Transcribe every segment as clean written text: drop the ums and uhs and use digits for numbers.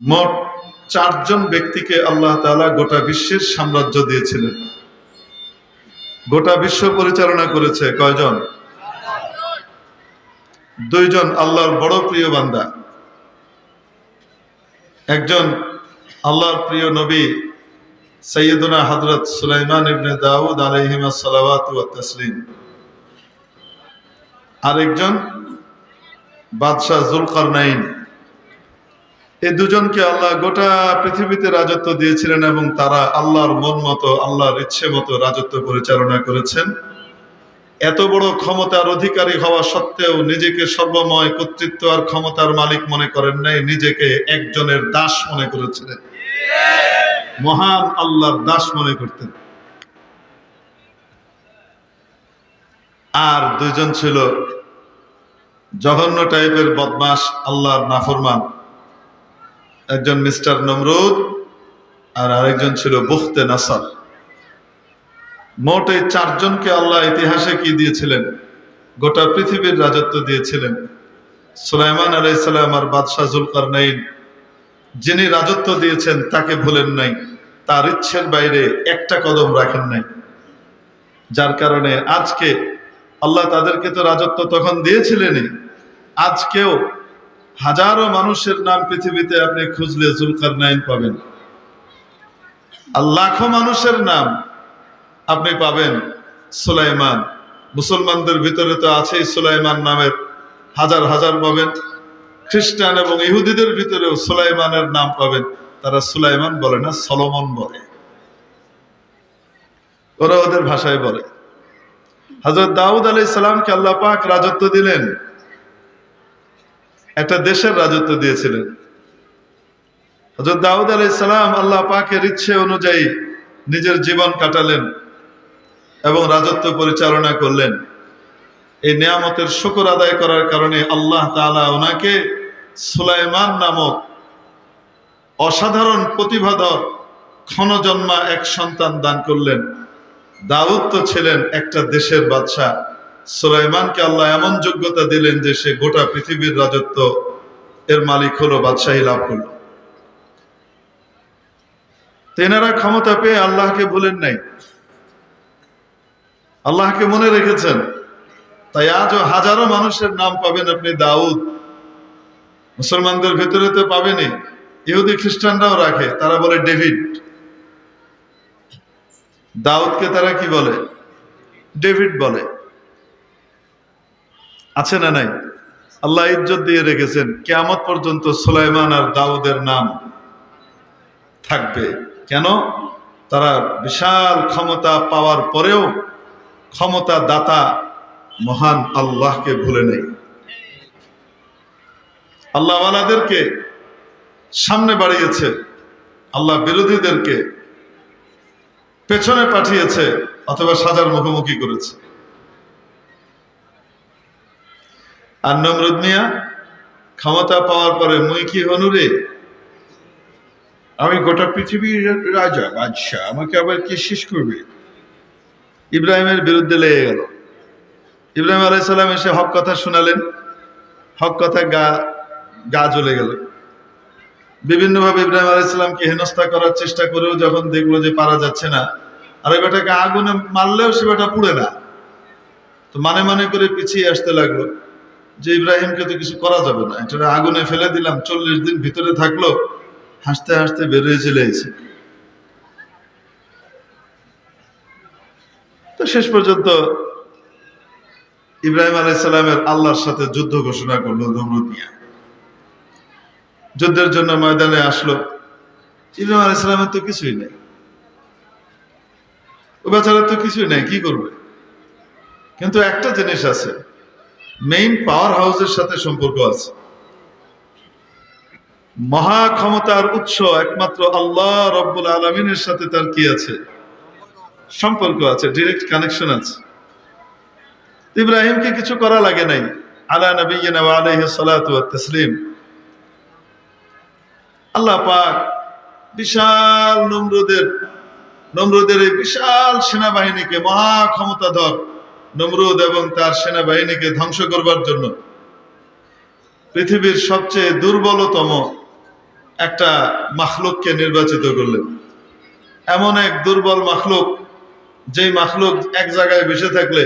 মোট 4 জন ব্যক্তিকে আল্লাহ তাআলা গোটা বিশ্বের সাম্রাজ্য দিয়েছিলেন। গোটা বিশ্ব পরিচালনা করেছে কয়জন? 2 জন আল্লাহর বড় প্রিয় বান্দা। একজন আল্লাহর প্রিয় নবী সৈয়দনা হযরত সুলাইমান ইবনে দাউদ আলাইহিমা সালাওয়াতু ওয়াত তাসলিম। আরেকজন বাদশাহ যুলকারনাইন। এই দুজনকে আল্লাহ গোটা পৃথিবীতে রাজত্ব দিয়েছিলেন এবং তারা আল্লাহর মন মতো, আল্লাহর ইচ্ছে মতো রাজত্ব পরিচালনা করেছেন। এত বড় ক্ষমতার অধিকারী হওয়া সত্ত্বেও নিজেকে সর্বময় কর্তৃত্ব আর ক্ষমতার মালিক মনে করেন নাই, নিজেকে একজনের দাস মনে করেছিলেন। মহান আল্লাহর দাস মনে করতেন। আর 2 জন ছিল জঘন্য টাইপের বদমাশ, আল্লাহর নাফরমান। একজন মিস্টার নমরুদ আর আরেকজন ছিল বুখতে নাসার। মোট এই 4 জনকে আল্লাহ ইতিহাসে কি দিয়েছিলেন? গোটা পৃথিবীর রাজত্ব দিয়েছিলেন। সুলাইমান আলাইহিস সালাম আর বাদশাহ যুলকারনাইন যিনি রাজত্ব দিয়েছেন তাকে ভুলেন নাই, তার ইচ্ছের বাইরে একটা কদম রাখেন নাই। যার কারণে আজকে আল্লাহ তাদেরকে তো রাজত্ব তখন দিয়েছিলেনই, আজকেও হাজারো মানুষের নাম পৃথিবীতে আপনি খুঁজলে যুলকারনাইন পাবেন। আর লাখো মানুষের নাম আপনি পাবেন সুলাইমান। মুসলমানদের ভিতরে তো আছেই সুলাইমান নামের হাজার হাজার পাবেন। খ্রিস্টান এবং ইহুদিদের ভিতরেও সুলাইমানের নাম পাবেন। তারা সুলাইমান বলে না, সলোমন বলে। ওরা ওদের ভাষায় বলে। হযরত দাউদ আলাইহিস সালামকে আল্লাহ পাক রাজত্ব দিলেন, একটা দেশের রাজত্ব দিয়েছিলেন। হযরত দাউদ আলাইহিস সালাম আল্লাহ পাকের ইচ্ছে অনুযায়ী নিজের জীবন কাটালেন এবং রাজত্ব পরিচালনা করলেন। এই নিয়ামতের শুকর আদায় করার কারণে আল্লাহ তাআলা ওনাকে সুলাইমান নামক অসাধারণ প্রতিভাধর ক্ষণজন্মা এক সন্তান দান করলেন। দাউদ তো ছিলেন একটা দেশের বাদশাহ, সুলাইমানকে আল্লাহ এমন যোগ্যতা দিলেন যে সে গোটা পৃথিবীর রাজত্ব এর মালিক হলো, বাদশাহী লাভ করলো। তেনারা ক্ষমতা পেয়ে আল্লাহকে ভুলেন নাই, আল্লাহকে মনে রেখেছেন। তাই আজও হাজারো মানুষের নাম পাবেন আপনি দাউদ। মুসলমানদের ভেতরে তো পাবেনই, ইহুদি খ্রিস্টানরাও রাখে, তারা বলে ডেভিড। দাউদকে তারা কি বলে? ডেভিড বলে। আছে না নাই? আল্লাহ ইজ্জত দিয়ে রেখেছেন, কিয়ামত পর্যন্ত সুলাইমান আর দাউদের নাম থাকবে। কেন? তারা বিশাল ক্ষমতা পাওয়ার পরেও ক্ষমতা দাতা মহান আল্লাহকে ভুলে নেই। আল্লাহওয়ালাদেরকে সামনে বাড়িয়েছে, আল্লাহ বিরোধীদেরকে পেছনে পাঠিয়েছে অথবা সাজার মুখোমুখি করেছে। আর নমরুদ মিয়া ক্ষমতা পাওয়ার পরে মুই কি হনুরে, আমি গোটা পৃথিবীর রাজা বাদশাহ, আমাকে আবার কি শেষ করবে? ইব্রাহিমের বিরুদ্ধে লেগে গেল। ইব্রাহিম আলাইহিস সালাম এসে হক কথা শোনালেন, হক কথা গা জ্বলে গেল। বিভিন্নভাবে ইব্রাহিম আলাইহিস সালামকে হেনস্থা করার চেষ্টা করেও যখন দেখলো যে পারা যাচ্ছে না, আর ওই বেটাকে আগুনে মারলেও সে বেটা পুড়ে না, তো মানে মানে করে পিছিয়ে আসতে লাগলো যে ইব্রাহিমকে তো কিছু করা যাবে না, এটা আগুনে ফেলে দিলাম, 40 দিন ভিতরে থাকলো, হাসতে হাসতে বেরিয়ে চলে এসেছে। তো শেষ পর্যন্ত ইব্রাহিম আলাইহিস সালামের আল্লাহর সাথে যুদ্ধ ঘোষণা করলো নমরুদ মিয়া। যুদ্ধের জন্য ময়দানে আসলো। ইব্রাহিম আলাইহিস সালামের তো কিছুই নেই, ও বেচারার তো কিছুই নেই, কি করবে? কিন্তু একটা জিনিস আছে, মেইন পাওয়ার হাউসের সাথে সম্পর্ক আছে। মহা ক্ষমতার উৎস একমাত্র আল্লাহ রব্বুল আলামিনের সাথে তার কি আছে? সম্পর্ক আছে, ডাইরেক্ট কানেকশন আছে। ইব্রাহিমকে কিছু করা লাগে নাই। আলা নবিয়িনা ওয়া আলাইহিস সালাতু ওয়াত তাসলিম। আল্লাহ পাক বিশাল নমরুদের এই বিশাল সেনাবাহিনীকে, মহা ক্ষমতাধর নমরুদ এবং তার সেনাবাহিনীকে ধ্বংস করবার জন্য পৃথিবীর সবচেয়ে দুর্বলতম একটা মাখলুককে নির্বাচিত করলেন, এমন এক দুর্বল মাখলুক, যেই মাখলুক এক জায়গায় বসে থাকলে,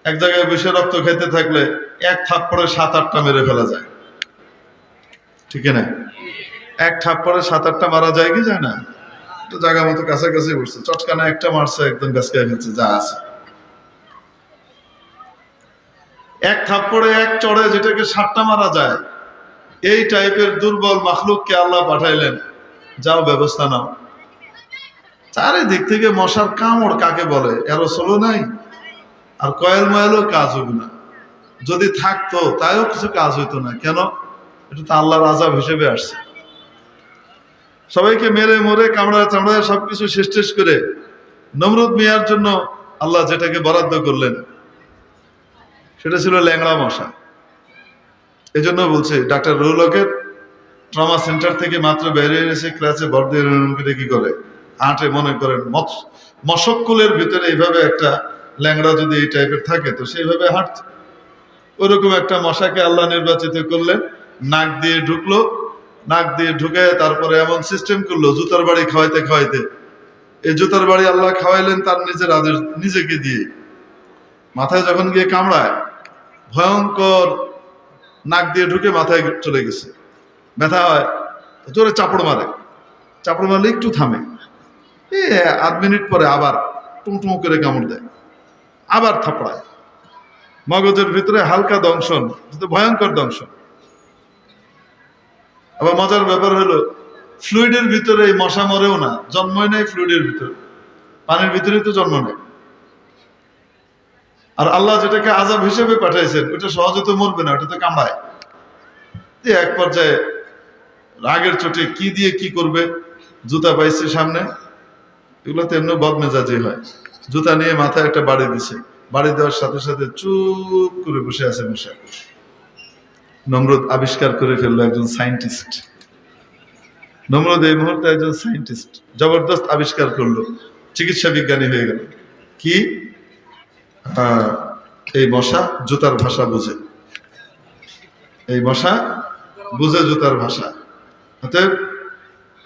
এক জায়গায় বসে রক্ত খেতে থাকলে এক থাপ্পড়ে 7-8টা মেরে ফেলা যায়, ঠিক না? এক থাপ্পড়ে 7-8টা মারা যায় কি যায় না? তো জায়গা মতো কাছাকাছি বসছে, চটকানা একটা মারছে, একদম গাছকায় ফেলছে যা আছে। এক থাপ্পড়ে এক চড়ে যেটাকে 7টা মারা যায়, এই টাইপের দুর্বল মাখলুককে আল্লাহ পাঠাইলেন, যাও ব্যবস্থা নাও। চারিদিক থেকে মশার কামড় কাকে বলে, এরোসলও নাই, আর কয়েল ময়েলও কাজ হইব না। যদি থাকতো তাইও কিছু কাজ হইতো না। কেন? এটা তো আল্লাহর আযাব হিসেবে আসছে। সবাইকে মেরে মরে কামড়ায় চামড়ায় সবকিছু শেষ করে নমরুদ মিয়ার জন্য আল্লাহ যেটাকে বরাদ্দ করলেন সেটা ছিল ল্যাংড়া মশা। এই জন্য বলছে ডাক্তার রুহুল হকের ট্রমা সেন্টার থেকে মাত্র বেরিয়ে এসে ক্লাসে ভর দিয়ে কি করে হাঁটে, মনে করেন মশককুলের ভিতরে এইভাবে একটা ল্যাংড়া যদি এই টাইপের থাকে তো সেইভাবে হাঁটছে। ওরকম একটা মশাকে আল্লাহ নির্বাচিত করলেন, নাক দিয়ে ঢুকলো, নাক দিয়ে ঢুকে তারপরে এমন সিস্টেম করলো জুতার বাড়ি খাওয়াইতে খাওয়াইতে, এই জুতার বাড়ি আল্লাহ খাওয়াইলেন তার নিজের আদেশ, নিজেকে দিয়ে। মাথায় যখন গিয়ে কামড়ায় ভয়ঙ্কর, নাক দিয়ে ঢুকে মাথায় চলে গেছে, ব্যথা হয়, জোরে চাপড় মারে, চাপড় মারলে একটু থামে, 8 মিনিট পরে আবার টুঁ করে কামড় দেয়, আবার থাপড়ায়, মগজের ভিতরে হালকা দংশন, ভয়ঙ্কর দংশন। আবার মজার ব্যাপার হলো ফ্লুইডের ভিতরে এই মশা মরেও না, জন্মই নেই ফ্লুইডের ভিতরে, পানির ভিতরেই তো জন্ম নেয়। আর আল্লাহ যেটাকে আযাব হিসেবে পাঠাইছেন ওটা সহজে তো মরবে না, ওটা তো কামড়ায়। এক পর্যায়ে রাগের চোটে কি দিয়ে কি করবে, জুতা পাইছে সামনে, এগুলো তো এমনি বদমেজাজি হয়, জুতা নিয়ে মাথায় একটা বাড়ি দিছে, বাড়ি দেওয়ার সাথে সাথে চুপ করে বসে আছে মশা। নমরুদ আবিষ্কার করে ফেললো একজন সায়েন্টিস্ট, নমরুদ এই মুহূর্তে একজন সায়েন্টিস্ট জবরদস্ত আবিষ্কার করলো, চিকিৎসা বিজ্ঞানী হয়ে গেল। কি? এই মশা জুতার ভাষা বোঝে, এই মশা বুঝে জুতার ভাষা, অতএব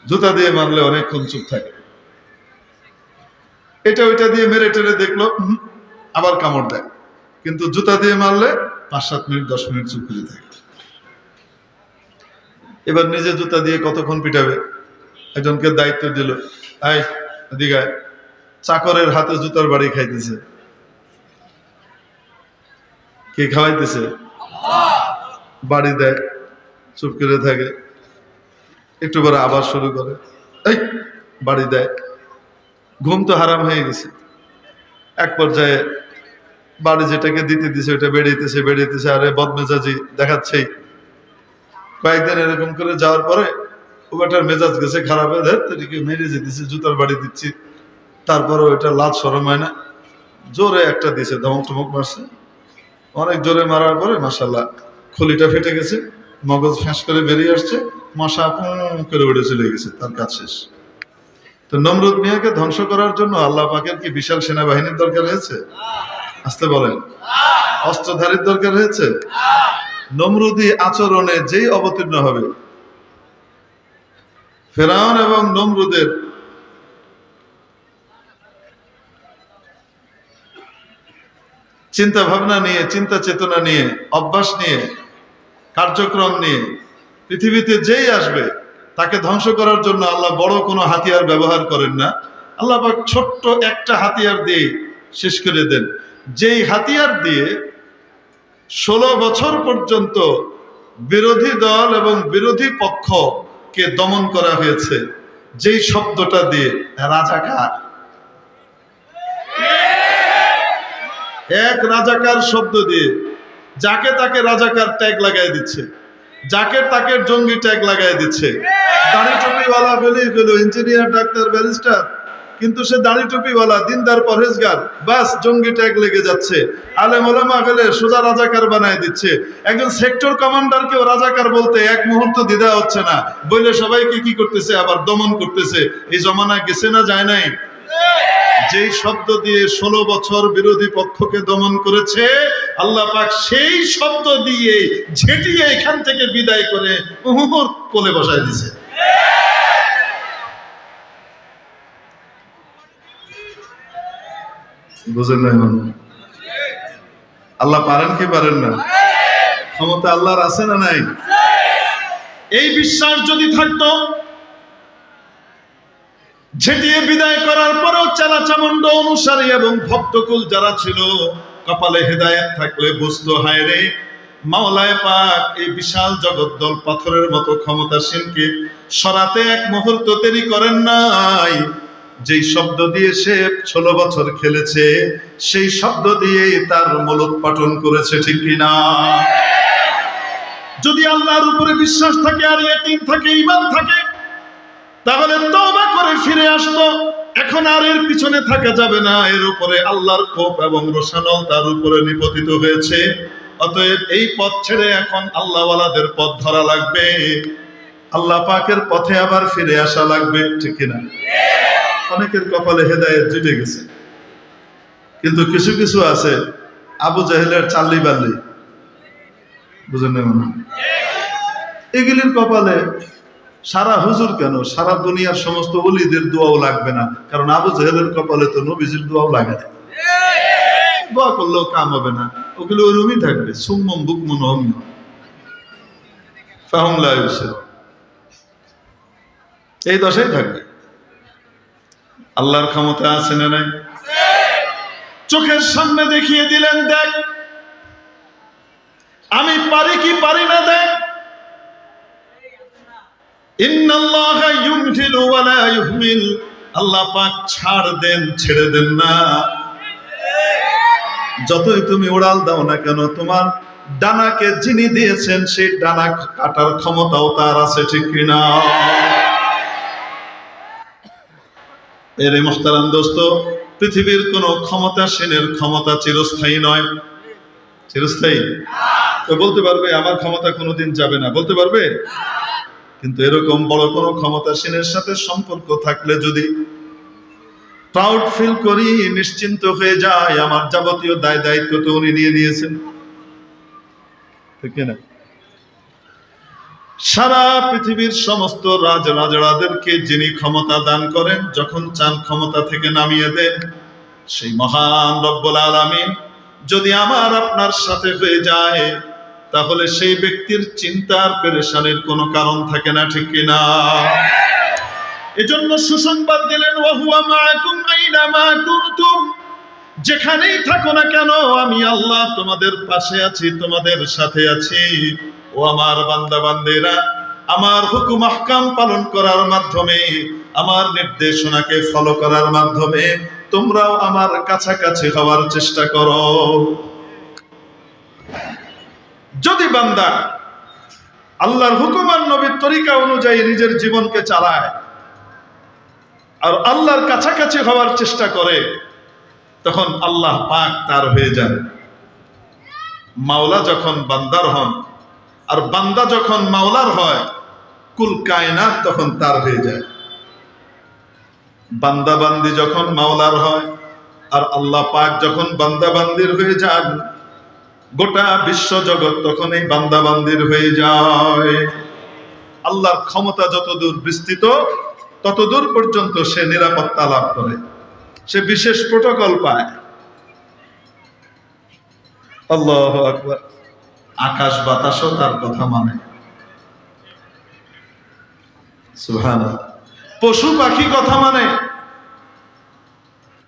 জুতা দিয়ে মারলে অনেকক্ষণ চুপ থাকে। এটা ওইটা দিয়ে মেরে টেরে দেখলো, আবার কামড় দেয়, কিন্তু জুতা দিয়ে মারলে 5-7 মিনিট 10 মিনিট চুপ করে থাকে। এবার নিজে জুতা দিয়ে কতক্ষণ পিটাবে, একজনকে দায়িত্ব দিল, এই এদিকে চাকরের হাতে জুতার বাড়ি খাইতেছে, কে খাওয়াইতেছে? বাড়ি দেয়, চুপ করে থাকে, একটু পরে আবার শুরু করে, এই বাড়ি দেয়। ঘুম তো হারাম হয়ে গেছে। এক পর্যায়ে বাড়ি যেটাকে দিতে দিছে ওইটা বেড়েতেছে, আরে বদমেজাজি দেখাচ্ছেই। কয়েকদিন এরকম করে যাওয়ার পরে ওটার মেজাজ গেছে খারাপ হয়ে, মেরে যেতেছে, জুতার বাড়ি দিচ্ছি, তারপরে ওইটা লাজ শরম হয় না, জোরে একটা দিছে, ধমক টমক মারছে। অনেক জোরে মারার পরে মাশাআল্লাহ খলিটা ফেটে গেছে, মগজ ফ্যাঁস করে বেরিয়ে আসছে, মশা করে উড়ে চলে গেছে, তার কাজ শেষ। তো নমরুদ মিয়াকে ধ্বংস করার জন্য আল্লাহ পাকের কি বিশাল সেনাবাহিনীর দরকার হয়েছে? আসতে বলেন, অস্ত্রধারীর দরকার হয়েছে? নমরুদি আচরণে যেই অবতীর্ণ হবে, ফেরাউন এবং নমরুদের চিন্তা ভাবনা নিয়ে, চিন্তা চেতনা নিয়ে, অভ্যাস নিয়ে, কার্যক্রম নিয়ে পৃথিবীতে যেই আসবে তাকে ধ্বংস করার জন্য আল্লাহ বড় কোনো হাতিয়ার ব্যবহার করেন না। আল্লাহ পাক ছোট্ট একটা হাতিয়ার দিয়ে শেষ করে দেন, যেই হাতিয়ার দিয়ে 16 বছর পর্যন্ত বিরোধী দল এবং বিরোধী পক্ষকে দমন করা হয়েছে, যেই শব্দটা দিয়ে, রাজাকার। এক রাজাকার শব্দ দিয়ে যাকে তাকে রাজাকার ট্যাগ লাগাই দিচ্ছে, যাকে তাকে জঙ্গি ট্যাগ লাগাই দিচ্ছে। দাড়ি টুপিওয়ালা বলেই গেল ইঞ্জিনিয়ার, ডাক্তার, ব্যারিস্টার, কিন্তু সে দাড়ি টুপিওয়ালা, দিনদার, পরহেজগার, বাস জঙ্গি ট্যাগ লেগে যাচ্ছে। আলেম ওলামা গেলে সোজা রাজাকার বানায় দিচ্ছে। একজন সেক্টর কমান্ডারকেও রাজাকার বলতে এক মুহূর্ত দ্বিধা হচ্ছে না, বলে সবাইকে কি করতেছে, আবার দমন করতেছে। এই জমানা গেছে না, যায় নাই? যেই শব্দ দিয়ে 16 বছর বিরোধী পক্ষকে দমন করেছে, আল্লাহ পাক সেই শব্দ দিয়ে ঝেঁটিয়ে এখান থেকে বিদায় করে কোলে বসায় দিছে। বুঝেন না? আল্লাহ পারেন কি পারেন না? ক্ষমতা আল্লাহর আছে না নাই? এই বিশ্বাস যদি থাকতো, ঝেঁটিয়ে বিদায় করার পরেও চালাচামুন্ড অনুসারী এবং ভক্তকুল যারা ছিল, কপালে হেদায়েত থাকলে বুঝতো, হায় রে মাওলায়ে পাক এই বিশাল জগদ্দল পাথরের মতো ক্ষমতাসীনকে সরাতে এক মুহূর্ত দেরি করেন নাই। যেই শব্দ দিয়ে সে 16 বছর খেলেছে, সেই শব্দ দিয়েই তার মূলোৎপাটন করেছে, ঠিক কিনা? যদি আল্লাহর উপরে বিশ্বাস থাকে আর ইয়াকিন থাকে, ঈমান থাকে, তাহলে তওবা করে ফিরে আসতো। এখন আর এর পিছনে থাকা যাবে না। এর উপরে আল্লাহর কোপ এবং রোশানল তার উপরে নিপতিত হয়েছে। অতএব এই পথ ছেড়ে এখন আল্লাহওয়ালাদের পথ ধরা লাগবে, আল্লাহ পাকের পথে আবার ফিরে আসা লাগবে, ঠিক কিনা? অনেকের কপালে হেদায়েত জুটে গেছে, কিন্তু কিছু কিছু আছে আবু জাহেলের চাল্লি বাল্লি, বুঝেন না? এগুলির কপালে সারা হুজুর কেন, সারা দুনিয়ার সমস্ত ওলিদের দোয়াও লাগবে না, কারণ আবু জাহেলের কপালে তো নবীজির দোয়াও লাগে না। দোয়া করলেও কাম হবে না, ওগুলো ওরকমই থাকবে, সুম্মম বুকমুন অমিয় ফাহুম লা ইউবসিরুন, এই দশাই থাকবে। আল্লাহর ক্ষমতা আছে না নাই? চোখের সামনে দেখিয়ে দিলেন, দেখ আমি পারি কি পারি না, দেখ। ইন্নাল্লাহা ইউমহিলু ওয়া লা ইউহমিল, আল্লাহ পাক ছাড় দেন, ছেড়ে দেন না। যতই তুমি উড়াল দাও না কেন, তোমার ডানাকে যিনি দিয়েছেন সেই ডানা কাটার ক্ষমতাও তার আছে, ঠিক কিনা? এর মুহতারাম দোস্ত, পৃথিবীর কোন ক্ষমতাসীনের ক্ষমতা চিরস্থায়ী নয়। চিরস্থায়ী? তো বলতে পারবে আমার ক্ষমতা কোনোদিন যাবে না, বলতে পারবে? কিন্তু এরকম বড় কোন ক্ষমতাসীনের সাথে সম্পর্ক থাকলে যদি প্রাউড ফিল করি, নিশ্চিন্ত হয়ে যায়, আমার যাবতীয় দায় দায়িত্ব তো উনি নিয়ে নিয়েছেন, ঠিক না? সারা পৃথিবীর সমস্ত রাজরাজড়াদেরকে যিনি ক্ষমতা দান করেন, যখন চান ক্ষমতা থেকে নামিয়ে দেন, সেই মহান রব্বুল আলামিন যদি আমার আপনার সাথে হয়ে যায়, তাহলে সেই ব্যক্তির চিন্তার পেরেশানির কোনো কারণ থাকে না, ঠিক কিনা? এজন্য সুসংবাদ দিলেন, ওয়া হুয়া মাআকুম আইনামা কুনতুম, যেখানেই থাকো না কেন আমি আল্লাহ তোমাদের পাশে আছি, তোমাদের সাথে আছি। ও আমার বান্দা বান্দেরা, আমার হুকুম আহকাম পালন করার মাধ্যমে, আমার নির্দেশনাকে ফলো করার মাধ্যমে তোমরাও আমার কাছাকাছি হওয়ার চেষ্টা করো। যদি বান্দা আল্লাহর হুকুম আর নবীর তরিকা অনুযায়ী নিজের জীবনকে চালায় আর আল্লাহর কাছাকাছি হওয়ার চেষ্টা করে, তখন আল্লাহ পাক তার হয়ে যান। মাওলা যখন বান্দার হন আর বান্দা যখন মাওলার হয়, কুল কায়নাত তখন তার হয়ে যায়। বান্দা বান্দি যখন মাওলার হয় আর আল্লাহ পাক যখন বান্দা বান্দির হয়ে যান, গোটা বিশ্ব জগৎ তখন এই বান্দা বান্দির হয়ে যায়। আল্লাহর ক্ষমতা যতদূর বিস্তৃত, ততদূর পর্যন্ত সে নিরাপত্তা লাভ করে, সে বিশেষ প্রোটোকল পায়। আল্লাহু আকবার। আকাশ বাতাসও তার কথা মানে, সুবহানাল্লাহ। পশু পাখি কথা মানে।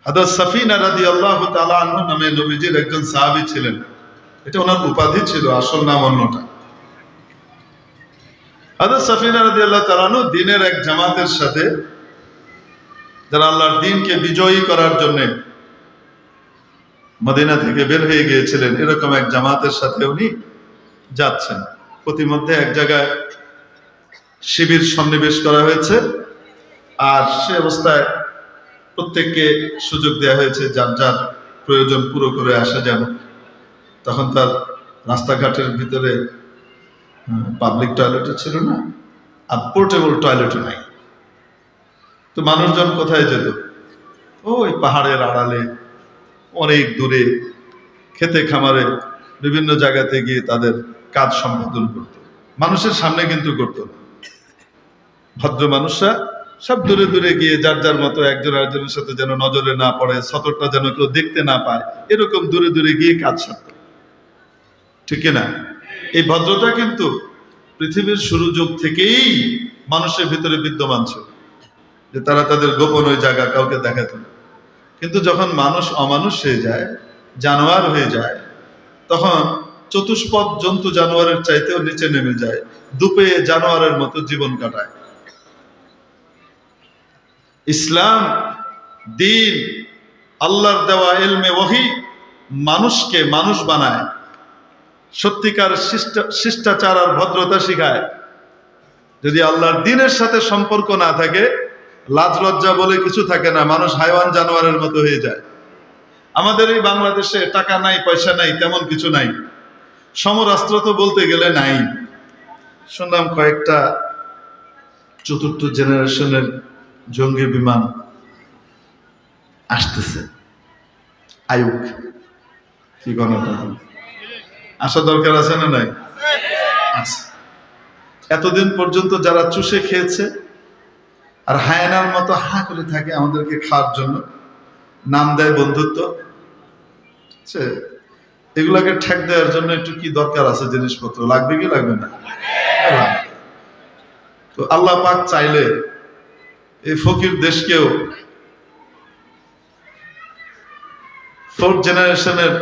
হযরত সাফিনা রাদিয়াল্লাহু তাআলা আনহা নামে নবীজির একজন সাহাবী ছিলেন, এটা ওনার উপাধি ছিল, আসল নাম অন্যটা। হযরত সাফিনা রাদিয়াল্লাহু তাআলা আনহা দ্বীনের এক জামাতের সাথে, যারা আল্লাহর দ্বীনকে বিজয়ী করার জন্য মদিনা থেকে বের হয়ে গিয়েছিলেন, এরকম এক জামাতের সাথে উনি যাচ্ছেন। প্রতিমধ্যে এক জায়গায় শিবির সন্নিবেশ করা হয়েছে, আর সে অবস্থায় প্রত্যেককে সুযোগ দেওয়া হয়েছে যার যার প্রয়োজন পুরো করে আসা যেন। তখন তার রাস্তাঘাটের ভিতরে পাবলিক টয়লেটও ছিল না, আর পোর্টেবল টয়লেটও নাই। তো মানুষজন কোথায় যেত? ওই পাহাড়ের আড়ালে, অনেক দূরে, খেতে খামারে, বিভিন্ন জায়গাতে গিয়ে তাদের কাজ সম্পাদন করত। মানুষের সামনে কিন্তু করত না। ভদ্র মানুষরা সব দূরে দূরে গিয়ে যার যার মতো একজন আরেকজনের সাথে যেন নজরে না পড়ে, সতরটা যেন কেউ দেখতে না পায়, এরকম দূরে দূরে গিয়ে কাজ সারত। ঠিক না? এই ভদ্রতা কিন্তু পৃথিবীর শুরু যুগ থেকেই মানুষের ভিতরে বিদ্যমান ছিল, যে তারা তাদের গোপন ওই জায়গা কাউকে দেখাতো না। কিন্তু যখন মানুষ অমানুষ হয়ে যায়, জানোয়ার হয়ে যায়, তখন চতুষ্পদ জন্তু জানোয়ারের চাইতেও নিচে নেমে যায়, দুপে জানোয়ারের মতো জীবন কাটায়। ইসলাম দ্বীন, আল্লাহর দেওয়া ইলমে ওহী মানুষকে মানুষ বানায়, সত্যিকার শিষ্টাচার আর ভদ্রতা শিখায়। যদি আল্লাহর দ্বীনের সাথে সম্পর্ক না থাকে, লাজ লজ্জা বলে কিছু থাকে না, মানুষ হাইওয়ান জানোয়ারের মতো হয়ে যায়। আমাদের এই বাংলাদেশে টাকা নাই, পয়সা নাই, তেমন কিছু নাই, সমরাস্ত্র তো বলতে গেলে নাই। শুনলাম কয়েকটা চতুর্থ জেনারেশনের জঙ্গি বিমান আসতেছে, আয়ুক কি গণতা আসা দরকার আছে না নাই? আছে। এতদিন পর্যন্ত যারা চুষে খেয়েছে আর হায়নার মতো হা করে থাকে আমাদেরকে খাওয়ার জন্য, নাম দেয় বন্ধুত্ব, এগুলাকে ঠেক দেওয়ার জন্য একটু কি দরকার আছে, জিনিসপত্র লাগবে কি লাগবে না? তো আল্লাহ পাক চাইলে এই ফকির দেশকেও ফোর্থ জেনারেশনের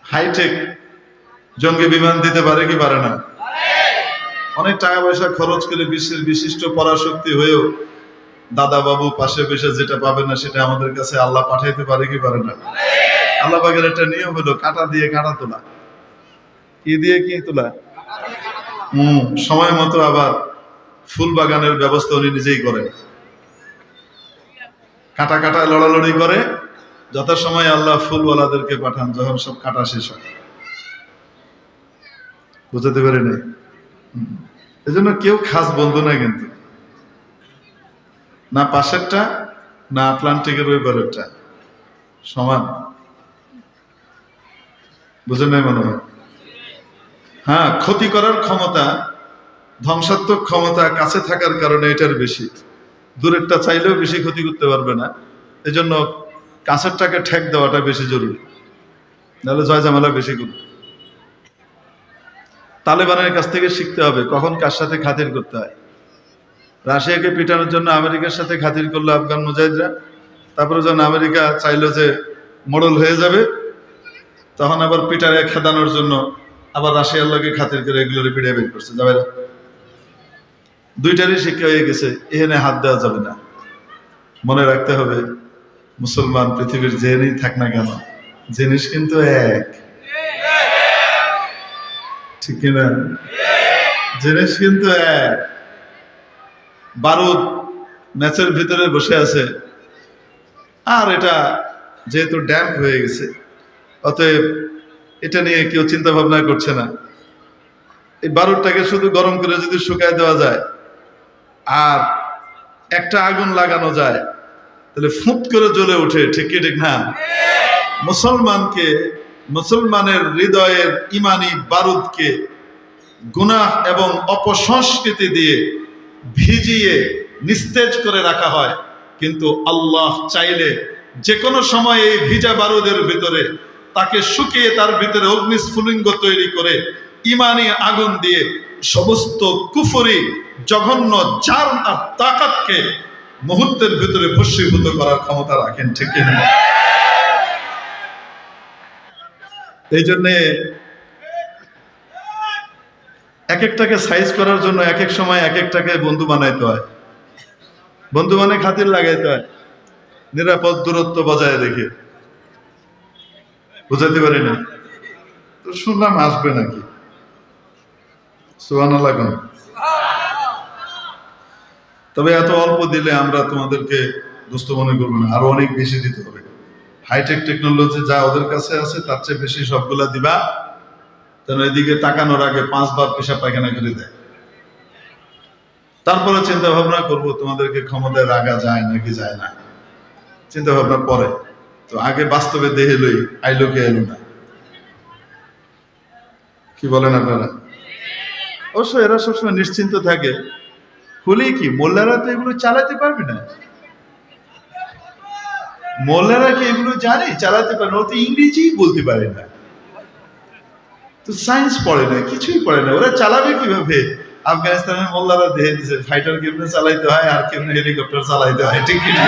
হাইটেক জঙ্গি বিমান দিতে পারে কি পারে না? অনেক টাকা পয়সা খরচ করে বিশ্বের বিশিষ্ট পরাশক্তি হয়েও দাদা বাবু পাশে বসে যেটা পাবে না সেটা আমাদের কাছে আল্লাহ পাঠাইতে পারে কি পারে না? আল্লাহ পাকের একটা নিয়ম হলো কাঁটা দিয়ে কাঁটা তোলা। কি দিয়ে কি তোলা? সময় মতো আবার ফুল বাগানের ব্যবস্থা উনি নিজেই করেন, কাঁটা কাঁটা লড়ালড়ি করে, যথাসময়ে আল্লাহ ফুলওয়ালাদেরকে পাঠান যখন সব কাটা শেষ হয়। বুঝতে পারি না? এজন্য কেউ খাস বন্ধু না, কিন্তু না পাশেরটা না আটলান্টিকের ওই পারেরটা সমান। বুঝে নাই মনে হয়? হ্যাঁ, ক্ষতি করার ক্ষমতা, ধ্বংসাত্মক ক্ষমতা কাছে থাকার কারণে এটার বেশি। দূরেরটা চাইলেও বেশি ক্ষতি করতে পারবে না, এজন্য কাছেরটাকে ঠেক দেওয়াটা বেশি জরুরি, নাহলে জয় ঝামেলা বেশি করবে। তালেবানের কাছ থেকে শিখতে হবে কখন কার সাথে খাতির করতে হয়। রাশিয়াকে পিটানোর জন্য আমেরিকার সাথে খাতির করলো আফগান মুজাহিদরা, তারপরে যখন আমেরিকা চাইলো যে মোড়ল হয়ে যাবে, তখন আবার পিটারে খেদানোর জন্য আবার রাশিয়ার লোকে খাতির করে এগুলোর পিড়ে বের করছে। যাবে না, দুইটারই শিক্ষা হয়ে গেছে, এখানে হাত দেওয়া যাবে না। মনে রাখতে হবে, মুসলমান পৃথিবীর যেখানেই থাক না কেন, জিনিস কিন্তু এক, ঠিক কিনা? জিনিস কিন্তু এক। বারুদ ম্যাচের ভিতরে বসে আছে, আর এটা যেহেতু ড্যাম্প হয়ে গেছে, অতএব এটা নিয়ে কেউ চিন্তা ভাবনা করছে না। এই বারুদটাকে শুধু গরম করে যদি শুকায় দেওয়া যায় আর একটা আগুন লাগানো যায়, তাহলে ফুট করে জ্বলে ওঠে, ঠিক কি ঠিক না? মুসলমানের হৃদয়ের ইমানি বারুদকে গুনাহ এবং অপসংস্কৃতি দিয়ে ভিজিয়ে নিস্তেজ করে রাখা হয়, কিন্তু আল্লাহ চাইলে যে কোনো সময় এই ভিজা বারুদের ভিতরে তাকে শুকিয়ে তার ভিতরে অগ্নিস্ফুলিঙ্গ তৈরি করে ইমানি আগুন দিয়ে সমস্ত কুফরি জঘন্য জার আর তাকাতকে মুহূর্তের ভিতরে ভস্মীভূত করার ক্ষমতা রাখেন, ঠিক কিনা? এই জন্যে এক একটাকে সাইজ করার জন্য এক এক সময় এক একটাকে বন্ধু বানাইতে হয়, বন্ধু মানে খাতির লাগাইতে হয়, নিরাপদ দূরত্ব বজায় রেখে। বুঝাতে পারি না তো? শুনলাম আসবে নাকি? সুবহানাল্লাহ। তবে এত অল্প দিলে আমরা তোমাদেরকে দুস্থ মনে করবো না, আরো অনেক বেশি দিতে হবে। হাইটেক টেকনোলজি যা ওদের কাছে আছে তার চেয়ে বেশি সবগুলা দিবা, যেন এদিকে তাকানোর আগে 5 বার পেশাব পায়খানা করে দেয়। তারপরে চিন্তা ভাবনা করবো তোমাদেরকে ক্ষমতায় রাখা যায় নাকি যায় না, চিন্তা ভাবনা পরে। তো আগে বাস্তবে দেহে লই, আইলোকে এলো না। কি বলেন আপনারা? অবশ্য এরা সবসময় নিশ্চিন্ত থাকে, হলে কি মোল্লারা তো এগুলো চালাতে পারবে না? মোল্লারা কি এগুলো জানে? চালাতে পারে না, ও তো ইংরেজি বলতে পারে না, তো সায়েন্স পড়ে না, কিছুই পড়ে না, ওরা চালাবে কিভাবে? আফগানিস্তানের মোল্লারা দেখে দিচ্ছে ফাইটার কেমনে চালাইতে হয় আর কেমনে হেলিকপ্টার চালাইতে হয়, ঠিক কিনা?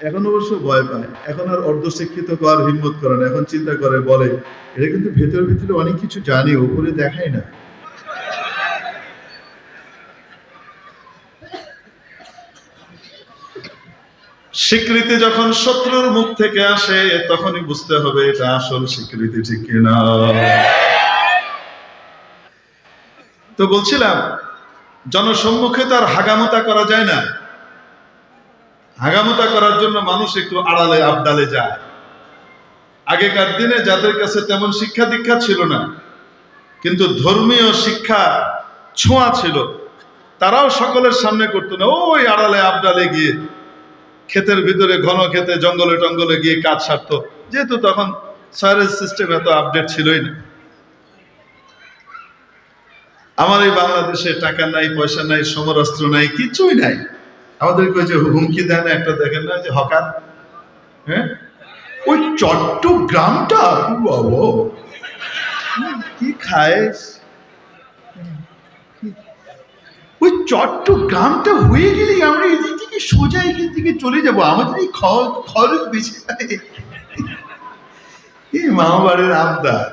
এখন অবশ্য ভয় পায়, এখন আর অর্ধশিক্ষিত করার হিম্মত করে না, এখন চিন্তা করে বলে এটা কিন্তু ভেতরে ভেতরে অনেক কিছু জানি, উপরে দেখাই না। স্বীকৃতি যখন শত্রুর মুখ থেকে আসে তখনই বুঝতে হবে এটা আসল স্বীকৃতি, ঠিক কিনা? তো বলছিলাম জনসম্মুখে তো আর হাগামতা করা যায় না। হাগামতা করার জন্য মানুষ একটু আড়ালে আবডালে যায়। আগেকার দিনে যাদের কাছে তেমন শিক্ষা দীক্ষা ছিল না কিন্তু ধর্মীয় শিক্ষা ছোঁয়া ছিল, তারাও সকলের সামনে করতো না, ওই আড়ালে আবডালে গিয়ে ক্ষেতের ভিতরে ঘন ক্ষেতে জঙ্গলে টঙ্গলে গিয়ে কাজ সারতো, যেহেতু তখন সারের সিস্টেম এত আপডেট ছিলই না। আমার এই বাংলাদেশে টাকা নাই, পয়সা নাই, সমরাস্ত্র নাই, কিছুই নাই। আমাদেরকে ওই যে হুমকি দেয় না একটা, দেখেন না যে হকার, হ্যাঁ, ওই চট্টগ্রামটা কি খায়, ওই চট্টগ্রামটা হয়ে গেলে আমরা এদিক থেকে সোজা এখান থেকে চলে যাবো, আমাদের এই খরচ বেশি হয়। এই মামাবাড়ির আবদার।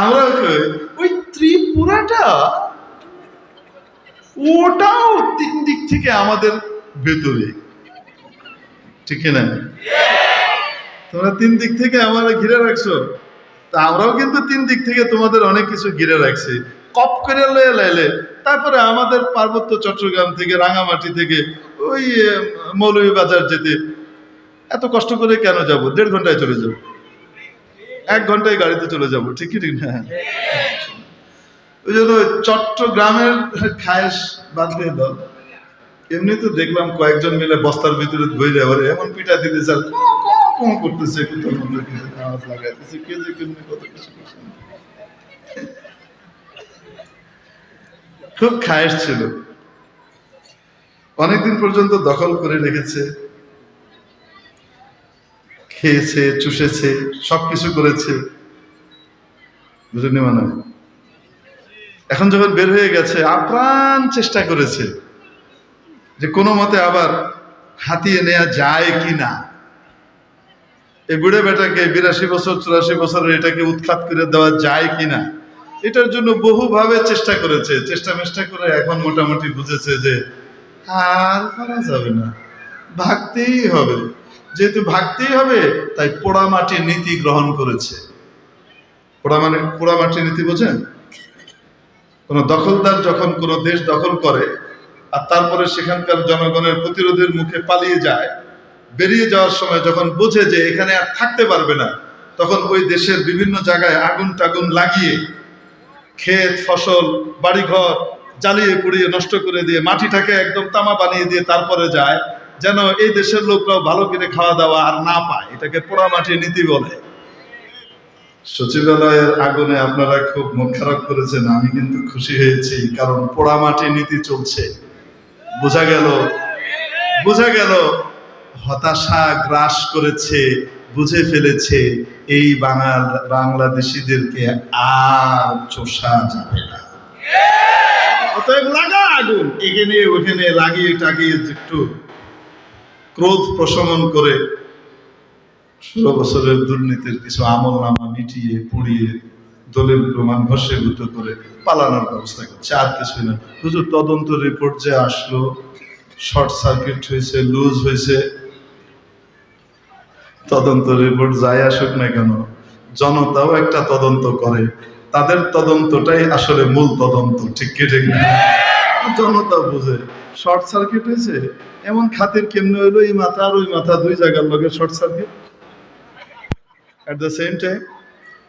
আমরা ওই ত্রিপুরাটা, ওটাও 3 দিক থেকে আমাদের ভেতরে, ঠিক না? তোমরা 3 দিক থেকে আমরা ঘিরে রাখছো, তা আমরাও কিন্তু 3 দিক থেকে তোমাদের অনেক কিছু ঘিরে রাখছি। কপ করে লাইলে তারপরে আমাদের পার্বত্য চট্টগ্রাম থেকে, রাঙামাটি থেকে ওই মৌলভীবাজার যেতে এত কষ্ট করে কেন যাব? 1.5 ঘন্টায় চলে যাবো, 1 ঘন্টায় গাড়িতে চলে যাবো, ঠিক কি ঠিক না? ওই জন্য চট্টগ্রামের খায়েশ বাদ দিয়ে দাও। এমনি তো দেখলাম কয়েকজন মিলে বস্তার ভিতরে ধরে আবার এমন পিঠা দিতে চাল করতেছে, আওয়াজ লাগাইতেছে, কে যে কেমনি কত কিছু। খুব খায়েশ ছিল, অনেকদিন পর্যন্ত দখল করে রেখেছে, খেয়েছে, চুষেছে, সবকিছু করেছে, বুঝলেন? মানে এখন যখন বের হয়ে গেছে আপ্রাণ চেষ্টা করেছে যে কোনো মতে আবার হাতিয়ে নেওয়া যায় কিনা, এই বুড়ে বেটাকে 82 বছর 84 বছরের এটাকে উৎখাত করে দেওয়া যায় কিনা, এটার জন্য বহুভাবে চেষ্টা করেছে। চেষ্টা করে এখন মোটামুটি বুঝেছে যে আর করা যাবে না, ভাগতেই হবে। যেহেতু ভাগতেই হবে তাই পোড়ামাটির নীতি গ্রহণ করেছে। পোড়ামাটির নীতি বোঝেন? কোন দখলদার যখন কোন দেশ দখল করে আর তারপরে সেখানকার জনগণের প্রতিরোধের মুখে পালিয়ে যায়, বেরিয়ে যাওয়ার সময় যখন বোঝে যে এখানে আর থাকতে পারবে না, তখন ওই দেশের বিভিন্ন জায়গায় আগুন টাগুন লাগিয়ে ক্ষেত ফসল বাড়িঘর জ্বালিয়ে পুড়িয়ে নষ্ট করে দিয়ে মাটিটাকে একদম তামা বানিয়ে দিয়ে তারপরে যায়, যেন এই দেশের লোকরাও ভালো করে খাওয়া দাওয়া আর না পায়। এটাকে পোড়ামাটির নীতি বলে। সচিবালয়ের আগুনে আপনারা খুব মন খারাপ করেছেন, আমি কিন্তু খুশি হয়েছি, কারণ পোড়ামাটির নীতি চলছে। বোঝা গেল হতাশা গ্রাস করেছে, বুঝে ফেলেছে এই বাংলাদেশিদেরকে আর চোষা যাবে না। অতএব লাগা আগুন, এখানে ওখানে লাগিয়ে টাগিয়ে একটু ক্রোধ প্রশমন করে 16 বছরের দুর্নীতির কিছু আমল নামা মিটিয়ে পুড়িয়ে দলিল প্রমাণ ভস্মীভূত করে পালানোর ব্যবস্থা করছে, আর কিছুই না। হুজুর তদন্ত রিপোর্ট যে আসলো, শর্ট সার্কিট হয়েছে, লুজ হয়েছে, তদন্ত রিপোর্ট যাই আসুক না কেন, জনতাও একটা তদন্ত করে, তাদের তদন্তটাই আসলে মূল তদন্ত, ঠিক কি ঠিক না? জনতা বুঝে শর্ট সার্কিট হয়েছে, এমন খাতির কেমনে হইলো, এই মাথা আর ওই মাথা 2 জায়গার লগে short circuit at the same time,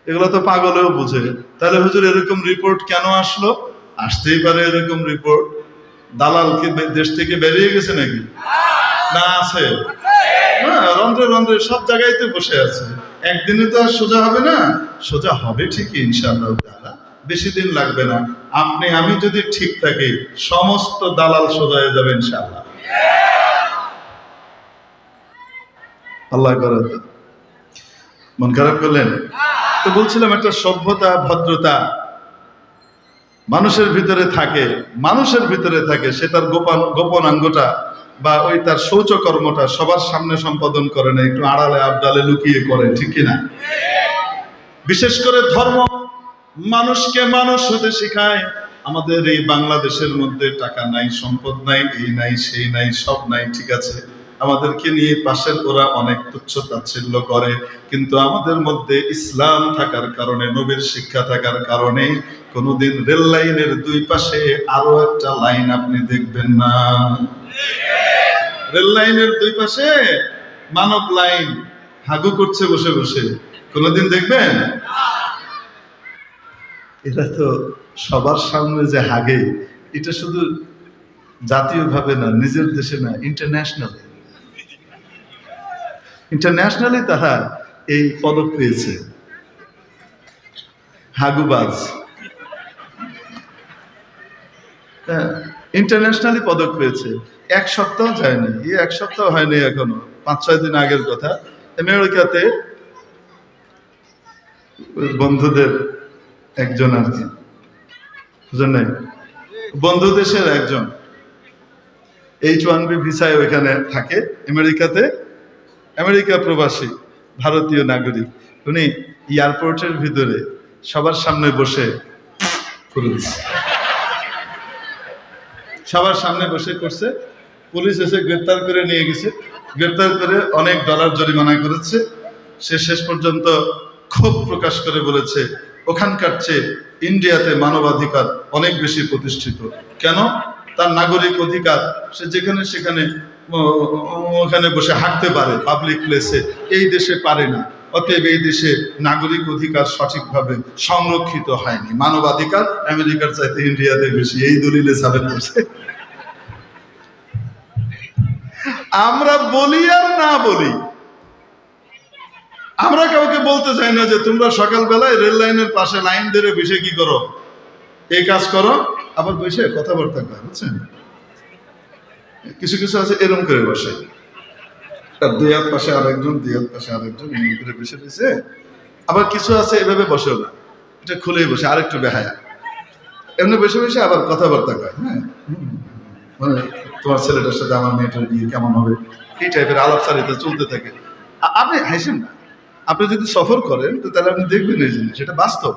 এগুলো তো পাগলেও বুঝে। তাহলে হুজুর এরকম রিপোর্ট কেন আসলো? আসতেই পারে এরকম রিপোর্ট, দালাল কি দেশ থেকে বেরিয়ে গেছে নাকি? না, আছে, রন্ধ্রে রন্ধ্রে সব জায়গায় তো বসে আছে। একদিনে তো আর সোজা হবে না, সোজা হবে ঠিকই ইনশাআল্লাহ তাআলা, বেশি দিন লাগবে না। আপনি আমি যদি ঠিক থাকি, সমস্ত দালাল সোজা হয়ে যাবে ইনশাআল্লাহ। আল্লাহ করে তো। মন খারাপ করলেন? তো বলছিলাম একটা সভ্যতা, ভদ্রতা মানুষের ভিতরে থাকে, সে তার গোপনাঙ্গটা বা ওই তার শৌচকর্মটা সবার সামনে সম্পাদন করে না, একটু আড়ালে আবডালে লুকিয়ে করে, ঠিক কিনা? বিশেষ করে ধর্ম মানুষকে মানুষ হতে শেখায়। আমাদের এই বাংলাদেশের মধ্যে টাকা নাই, সম্পদ নাই, এই নাই, সেই নাই, সব নাই, ঠিক আছে, আমাদেরকে নিয়ে পাশের ওরা অনেক তুচ্ছ তাচ্ছিল্য করে, কিন্তু আমাদের মধ্যে ইসলাম থাকার কারণে, নবীর শিক্ষা থাকার কারণে কোনোদিন রেল লাইনের দুই পাশে আরো একটা লাইন আপনি দেখবেন না। রেল লাইনের দুই পাশে মানব লাইন হাগু করছে বসে বসে, কোনোদিন দেখবেন? এরা তো সবার সামনে যে হাগে, এটা শুধু জাতীয়ভাবে না, নিজের দেশে না, ইন্টারন্যাশনালি তারা এই পদক পেয়েছে, হাগুবাজ। ইন্টারন্যাশনালি পদক পেয়েছে। এক সপ্তাহ যায়নি, এক সপ্তাহ হয়নি এখনো, 5-6 দিন আগের কথা। আমেরিকাতে বন্ধুদের একজন আর কি, বুঝলেন নাই, বন্ধু দেশের একজন H1B ভিসায় ওইখানে থাকে আমেরিকাতে, আমেরিকা প্রবাসী ভারতীয় নাগরিক। উনি এয়ারপোর্টের ভিতরে সবার সামনে বসে করে দিচ্ছে, সবার সামনে বসে করছে। পুলিশ এসে গ্রেপ্তার করে নিয়ে গেছে, গ্রেপ্তার করে অনেক ডলার জরিমানা করেছে। সে শেষ পর্যন্ত ক্ষোভ প্রকাশ করে বলেছে, ওখানকার চেয়ে ইন্ডিয়াতে মানবাধিকার অনেক বেশি প্রতিষ্ঠিত। কেন? তার নাগরিক অধিকার, সে যেখানে সেখানে ওখানে বসে হাঁটতে পারে পাবলিক প্লেসে, এই দেশে পারে না। অতএব এই দেশে নাগরিক অধিকার সঠিকভাবে সংরক্ষিত হয়নি, মানবাধিকার আমেরিকার চাইতে ইন্ডিয়াতে বেশি, এই দলিলে সাবেত করছে। আমরা বলি আর না বলি, আমরা কাউকে বলতে চাই না যে তোমরা সকালবেলায় রেল লাইনের পাশে লাইন ধরে বসে কি করো, এই কাজ করো, আবার বসে কথাবার্তা কয়, বুঝছেন? কিছু কিছু আছে এরকম করে বসে, তার দুই হাত পাশে আরেকজন, দুই হাত পাশে আরেকজন, এমনি করে বসে রয়েছে। আবার কিছু আছে এভাবে বসেও না, এটা খুলেই বসে, আরেকটু বেহায়া, এমনি বসে বসে আবার কথাবার্তা কয়। হ্যাঁ, মানে তোমার ছেলেটার সাথে আমার মেয়েটার বিয়ে কেমন হবে, এই টাইপের আলাপচারিতা চলতে থাকে। আপনি হাসেন না, আপনি যদি সফর করেন তো তাহলে আপনি দেখবেন এই জিনিস, এটা বাস্তব।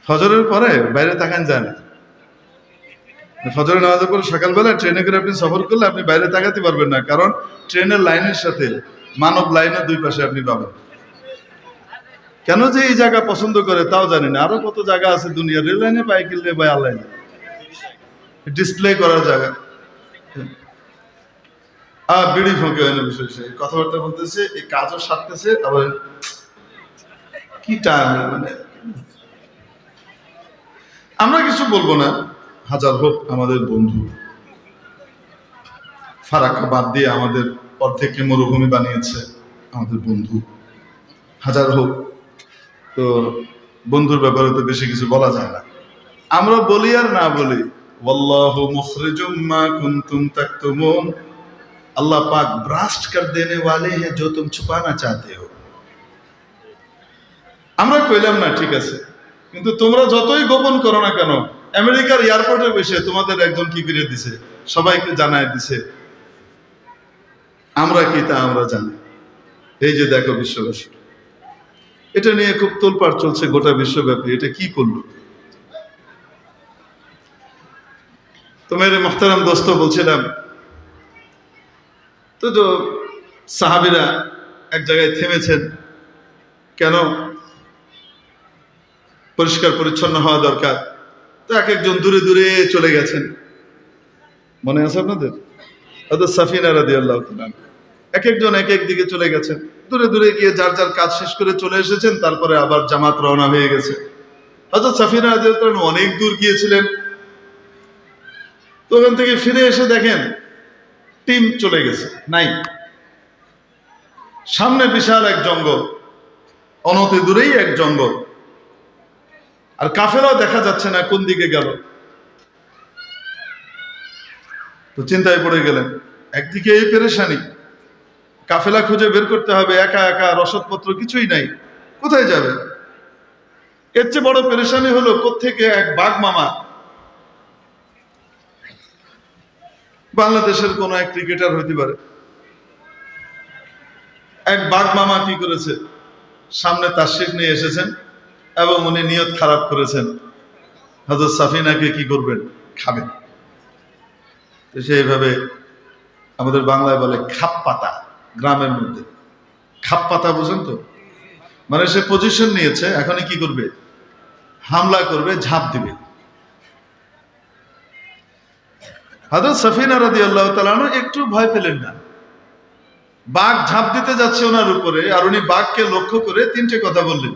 ফজরের পরে বাইরে তাকান যায় না, ফজরের নামাজের পরে সকালবেলা ট্রেনে করে আপনি সফর করলে আপনি বাইরে তাকাতে পারবেন না, কারণ ট্রেনের লাইনের সাথে মানব লাইনের দুই পাশে আপনি পাবেন। কেন যে এই জায়গা পছন্দ করে তাও জানি না, আরো কত জায়গা আছে দুনিয়া, রেল লাইনে পাই কিনলে বা আল্লাহ ডিসপ্লে করার জায়গা। বিড়ি ফোঁকে হয় না, বিষয় কথাবার্তা বলতেছে, এই কাজও সারতেছে, আবার কি টাইম। মানে আমরা কিছু বলবো না, হাজার হোক আমাদের বন্ধু, ফারাক্কা বাদ দিয়ে আমাদের অর্ধেককে মরুভূমি বানিয়েছে আমাদের বন্ধু, হাজার হোক। তো বন্ধুর ব্যাপারে তো বেশি কিছু বলা যায় না, আমরা বলি আর না বলি, ওয়াল্লাহু মুখরিজুম মা কুনতুম তাকতুমুন, अल्लाह पाक ब्रास्ट कर देने वाले हैं जो तुम छुपाना चाहते हो। আমরা কইলাম না, ঠিক আছে, কিন্তু তোমরা যতই গোপন করো না কেন, আমেরিকার এয়ারপোর্টে বসে তোমাদের একজন কি করে দিছে, সবাইকে জানায় দিছে, আমরা কি তা আমরা জানি। এই যে দেখো বিশ্ববাসী, এটা নিয়ে খুব তোলপাড় চলছে গোটা বিশ্বব্যাপী, এটা কি করলো। তো মেরে মুহতারাম দোস্ত, বলছিলাম তো সাহাবীরা এক জায়গায় থেমেছেন, কেন? পরিষ্কার পরিচ্ছন্ন হওয়া দরকার। তো এক একজন দূরে দূরে চলে গেছেন, মনে আছে আপনাদের? হযরত সাফিনা রাদিয়াল্লাহু তাআলা এক একজন এক এক দিকে চলে গেছেন, দূরে দূরে গিয়ে যার যার কাজ শেষ করে চলে এসেছেন, তারপরে আবার জামাত রওনা হয়ে গেছে। হযরত সাফিনা রাদিয়াল্লাহু তাআলা অনেক দূর গিয়েছিলেন, তো ওখান থেকে ফিরে এসে দেখেন টিম চলে গেছে, নাই। সামনে বিশাল এক জঙ্গল, অনতি দূরেই এক জঙ্গল, আর কাফেলাও দেখা যাচ্ছে না কোন দিকে গেল। তো চিন্তায় পড়ে গেলেন। একদিকে এই পেরেশানি, কাফেলা খুঁজে বের করতে হবে, একা একা রসদপত্র কিছুই নাই, কোথায় যাবে? এর চেয়ে বড় পেরেশানি হলো কোত্থেকে এক বাঘ মামা, বাংলাদেশের কোন এক ক্রিকেটার হইতে পারে, এক বাঘ মামা কি করেছে, সামনে তাশরিফ নিয়ে এসেছেন এবং উনি নিয়ত খারাপ করেছেন হযরত সাফিনাকে কি করবেন, খাবেন। তো সেইভাবে আমাদের বাংলায় বলে খাপ পাতা, গ্রামের মধ্যে খাপ পাতা, বুঝেন তো? মানে সে পজিশন নিয়েছে, এখনই কি করবে, হামলা করবে, ঝাঁপ দিবে। হযরত সাফিনা রাদিয়াল্লাহু তাআলা আনহা একটু ভয় পেলেন না। বাঘ ঝাঁপ দিতে যাচ্ছে ওনার উপরে, আর উনি বাঘকে লক্ষ্য করে তিনটে কথা বললেন।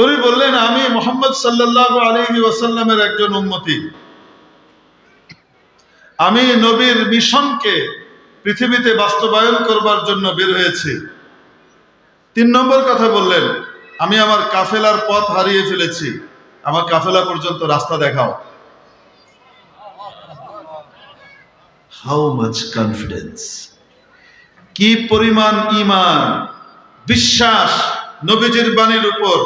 উনি বললেন, আমি মুহাম্মদ সাল্লাল্লাহু আলাইহি ওয়াসাল্লামের একজন উম্মতি, আমি নবীর মিশনকে পৃথিবীতে বাস্তবায়ন করবার জন্য বের হয়েছি। 3 নম্বর কথা বললেন, আমি আমার কাফেলার পথ হারিয়ে ফেলেছি, আমার কাফেলা পর্যন্ত রাস্তা দেখাও। হাউ মাচ কনফিডেন্স, কি পরিমাণ ঈমান, বিশ্বাস নবীজির বাণীর উপর।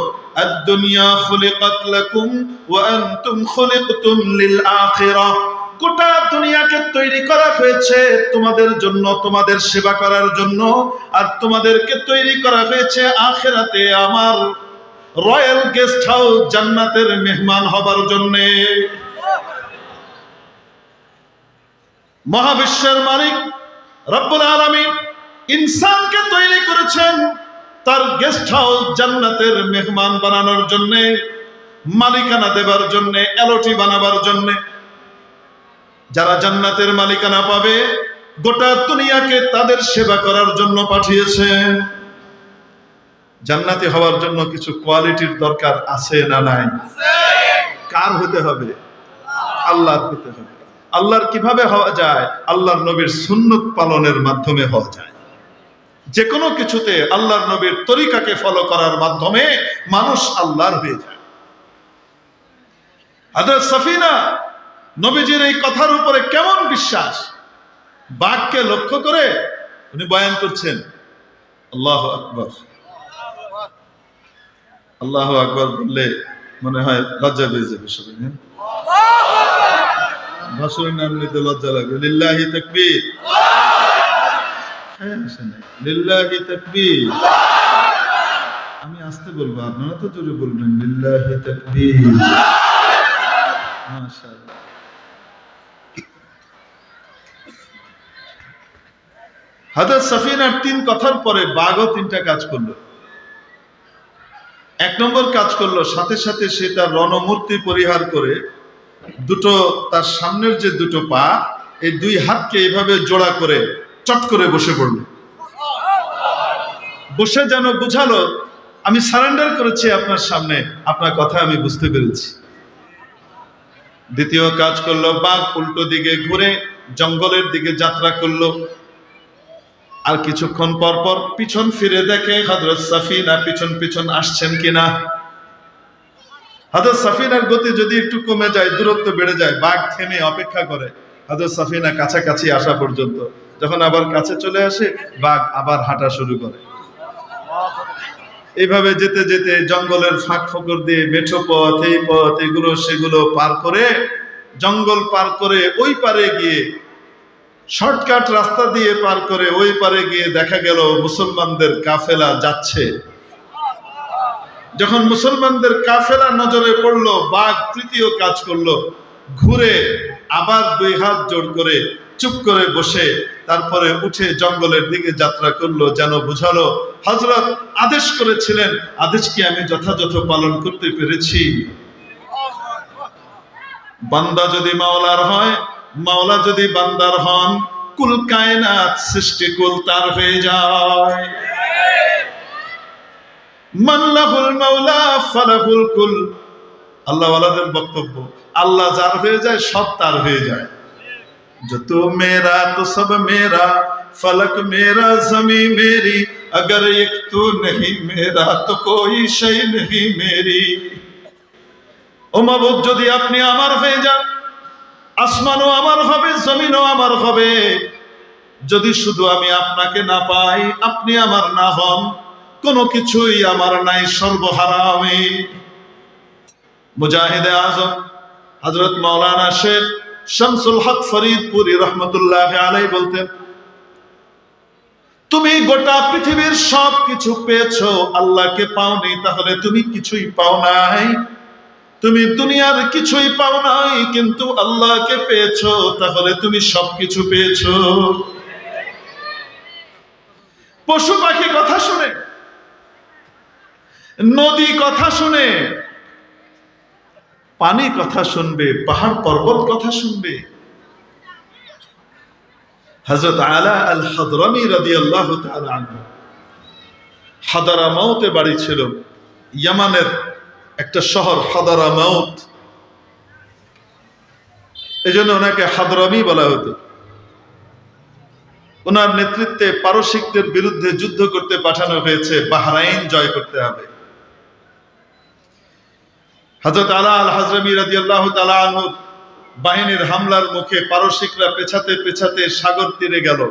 আদ-দুনিয়া খুলিকাত লাকুম ওয়া আনতুম খুলিকতুম লিল আখিরাহ, গোটা দুনিয়াকে তৈরি করা হয়েছে তোমাদের জন্য, তোমাদের সেবা করার জন্য, আর তোমাদেরকে তৈরি করা হয়েছে আখিরাতে আমার রয়্যাল গেস্ট হাউস, জান্নাতের মেহমান হবার জন্য। মহাবিশ্বের মালিক রব্বুল আলামিন ইনসানকে তৈরি করেছেন তার গেস্ট হাউস, জান্নাতের মেহমান বানানোর জন্য, মালিকানা দেবার জন্য, এলটি বানাবার জন্য। যারা জান্নাতের মালিকানা পাবে, গোটা দুনিয়াকে তাদের সেবা করার জন্য পাঠিয়েছেন। জান্নাতি হওয়ার জন্য কিছু কোয়ালিটির দরকার আছে না নাই? কার হতে হবে? আল্লাহর হতে হবে। আল্লাহর কিভাবে হওয়া যায়? আল্লাহর নবীর সুন্নত পালনের মাধ্যমে হওয়া যায়। যে কোনো কিছুতে আল্লাহর নবীর তরিকাকে ফলো করার মাধ্যমে মানুষ আল্লাহর হয়ে যায়। হযরত সাফিনা নবীজির এই কথার উপরে কেমন বিশ্বাস, বাঘকে লক্ষ্য করে উনি বয়ান করছেন, আল্লাহু আকবার। আল্লাহু আকবার বললে মনে হয় লজ্জা পেয়ে যাবে সবাই। ভাষণের নাম নিতে লজ্জা লাগবে। লিল্লাহি তাকবীর, লিল্লাহি তাকবীর। আমি আস্তে বলবো, আপনারা তো জোরে বলবেন, লিল্লাহি তাকবীর। মাশাআল্লাহ। হযরত সাফিনার 3 কথার পরে বাঘও 3টা কাজ করলো। 1 নম্বর কাজ করলো, সাথে সাথে সে তার রণমূর্তি পরিহার করে দুটো, তার সামনের যে দুটো পা, এই 2 হাতকে এইভাবে জোড়া করে চট করে বসে পড়ল। বসে যেন বুঝালো, আমি সারেন্ডার করেছি আপনার সামনে, আপনার কথা আমি বুঝতে পেরেছি। দ্বিতীয় কাজ করলো, বাঘ উল্টো দিকে ঘুরে জঙ্গলের দিকে যাত্রা করলো। আর কিছুক্ষণ পর পর পিছন ফিরে দেখে হযরত সাফিনা পিছন পিছন আসছেন কিনা। হযরত সাফিনার গতি যদি একটু কমে যায়, দূরত্ব বেড়ে যায়, বাঘ থেমে অপেক্ষা করে হযরত সাফিনা কাছাকাছি আসা পর্যন্ত। যখন আবার কাছে চলে আসে, বাঘ আবার হাঁটা শুরু করে। এইভাবে যেতে যেতে জঙ্গলের ফাঁক ফোকর দিয়ে মেঠো পথ, এই পথ, এগুলো সেগুলো পার করে, জঙ্গল পার করে ওই পারে গিয়ে, শর্টকাট রাস্তা দিয়ে পার করে ওই পারে গিয়ে দেখা গেল মুসলমানদের কাফেলা যাচ্ছে। যখন মুসলমানদের কাফেলা নজরে পড়লো, বাঘ তৃতীয় কাজ করলো, ঘুরে আবার 2 হাত জোড় করে চুপ করে বসে তারপরে উঠে জঙ্গলের দিকে যাত্রা করলো, যেন বুঝালো হযরত আদেশ করেছিলেন, আদেশ কি আমি যথাযথ পালন করতে পেরেছি। বান্দা যদি মাওলার হয়, মাওলা যদি বান্দার হন, কুল কায়নাত সৃষ্টি কুল তার হয়ে যায়। মাল্লাহুল মাওলা ফালাহুল কুল। আল্লাহ ওয়ালাদের বক্তব্য, আল্লাহ যার হয়ে যায় সব তার হয়ে যায়। जो तू मेरा तो सब मेरा, फलक मेरा जमी मेरी अगर एक तू नहीं मेरा तो कोई शै नहीं मेरी। ও মাবুদ, যদি আপনি আমার হয়ে যান, আসমানও আমার হবে, জমিনও আমার হবে। যদি শুধু আমি আপনাকে না পাই, আপনি আমার না হন, কোনো কিছুই আমার নাই, সর্বহারা আমি। মুজাহিদে আজম হযরত মাওলানা শেখ শামসুল হক ফরিদপুরি রহমতুল্লাহ আলাইহি বলতেন, তুমি গোটা পৃথিবীর সব কিছু পেয়েছো, আল্লাহকে পাওনি, তাহলে তুমি কিছুই পাও নাই। তুমি দুনিয়ার কিছুই পাও নাই, কিন্তু আল্লাহকে পেয়েছো, তাহলে তুমি সবকিছু পেয়েছো। পশু পাখি কথা শুনে, নদী কথা শুনে, পানি কথা শুনবে, পাহাড় পর্বত কথা শুনবে। হযরত আলা আল হাদরামী রাদিয়াল্লাহু তাআলা আনহু, হাদারামাউতে বাড়ি ছিল, ইয়ামানের একটা শহর হাদারামাউত, এজন্য ওনাকে হাদরামী বলা হতো। ওনার নেতৃত্বে পারসিকদের বিরুদ্ধে যুদ্ধ করতে পাঠানো হয়েছে, বাহরাইন জয় করতে হবে। হযরত আলা আল হাজরামী রাদিয়াল্লাহু তাআলা আনহু বাহিনীর হামলার মুখে পারসিকরা পেছাতে পেছাতে সাগর তীরে গেল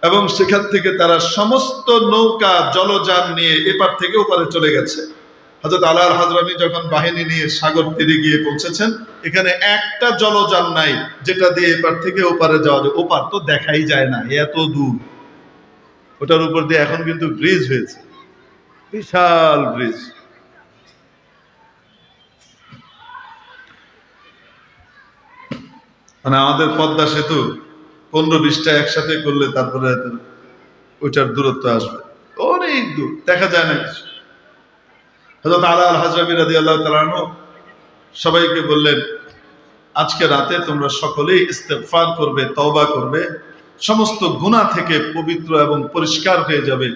এবং সেখান থেকে তারা সমস্ত নৌকা জলযান নিয়ে এপার থেকে ওপারে চলে গেছে। হযরত আলা আল হাজরামী যখন বাহিনী নিয়ে সাগর তীরে গিয়ে পৌঁছেছেন, এখানে একটা জলযান নাই যেটা দিয়ে এপার থেকে ওপারে যাওয়া যায়। ওপার তো দেখাই যায় না, এত দূর। ওটার উপর দিয়ে এখন কিন্তু ব্রিজ হয়েছে, বিশাল ব্রিজ। মানে আমাদের পদ্মা সেতু 15-20টা একসাথে করলে তারপরে ওইটার দূরত্ব আসবে, অনেক দূর, দেখা যায় না কিছু। হযরত আলা আল হাজরামী রাদিয়াল্লাহু তাআলা আনহু সবাইকে বললেন, আজকে রাতে তোমরা সকলেই ইস্তেগফার করবে, তওবা করবে, সমস্ত গুনাহ থেকে পবিত্র এবং পরিষ্কার হয়ে যাবে।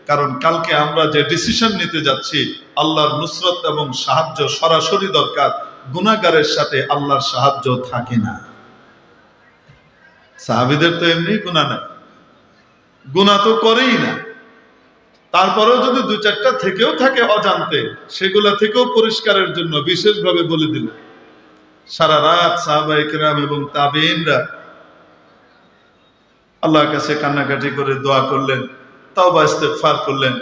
কারণ কালকে আমরা যে ডিসিশন নিতে যাচ্ছি, আল্লাহর নুসরত এবং সাহায্য সরাসরি দরকার, গুনাহগারের সাথে আল্লাহর সাহায্য থাকে না। সাহাবীদের তো এমনি গুনাহ নাই, গুনাহ তো করেই না, তারপরেও যদি 2-4টা থেকেও থাকে অজান্তে, সেগুলা থেকেও পরিষ্কারের জন্য বিশেষভাবে বলে দিল। সারা রাত সাহাবায়ে কেরাম এবং তাবেঈনরা আল্লাহর কাছে কান্নাকাটি করে দোয়া করলেন, তাওবা ইস্তেগফার করলেন।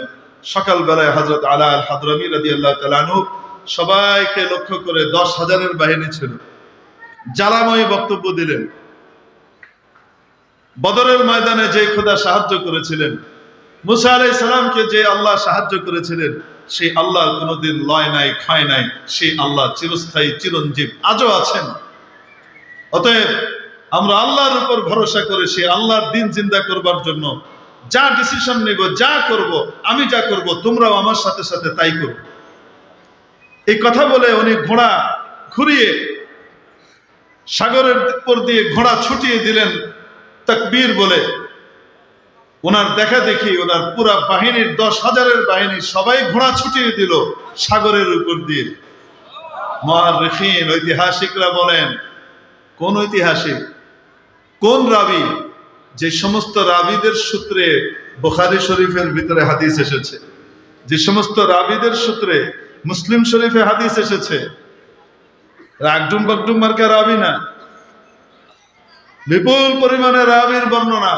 সকালবেলায় হযরত আলা আল হাদরামী রাদিয়াল্লাহু তাআলা আনহু সবাইকে লক্ষ্য করে 10,000-এর বাহিনী ছিল, জ্বালাময়ী বক্তব্য দিলেন। বদরের ময়দানে যে খোদা সাহায্য করেছিলেন, মুসা আলাইহিস সালামকে যে আল্লাহ সাহায্য করেছিলেন, সেই আল্লাহ কোনোদিন লয় নাই, খায় নাই, সেই আল্লাহ চিরস্থায়ী, চিরঞ্জীব, আজও আছেন। অতএব আমরা আল্লাহর উপর ভরসা করে সেই আল্লাহর দ্বীন জিন্দা করবার জন্য যা ডিসিশন নেব, যা করব, আমি যা করব, তোমরাও আমার সাথে সাথে তাই করবে। এই কথা বলে উনি ঘোড়া ঘুরিয়ে সাগরের উপর দিয়ে ঘোড়া ছুটিয়ে দিলেন তাকবীর বলে। ওনার দেখা দেখি ওনার পুরা বাহিনীর 10,000-এর বাহিনী সবাই ঘোড়া ছুটিয়ে দিল সাগরের উপর দিয়ে। মুআররিখিন, ঐতিহাসিকরা বলেন, কোন ঐতিহাসিক, কোন রাবী, যে সমস্ত রাবীদের সূত্রে বুখারী শরীফের ভিতরে হাদিস এসেছে, যে সমস্ত রাবীদের সূত্রে মুসলিম শরীফে হাদিস এসেছে, রাগডুম বাগডুম মার্কা রাবী না, বিপুল পরিমাণে রাবীর বর্ণনা।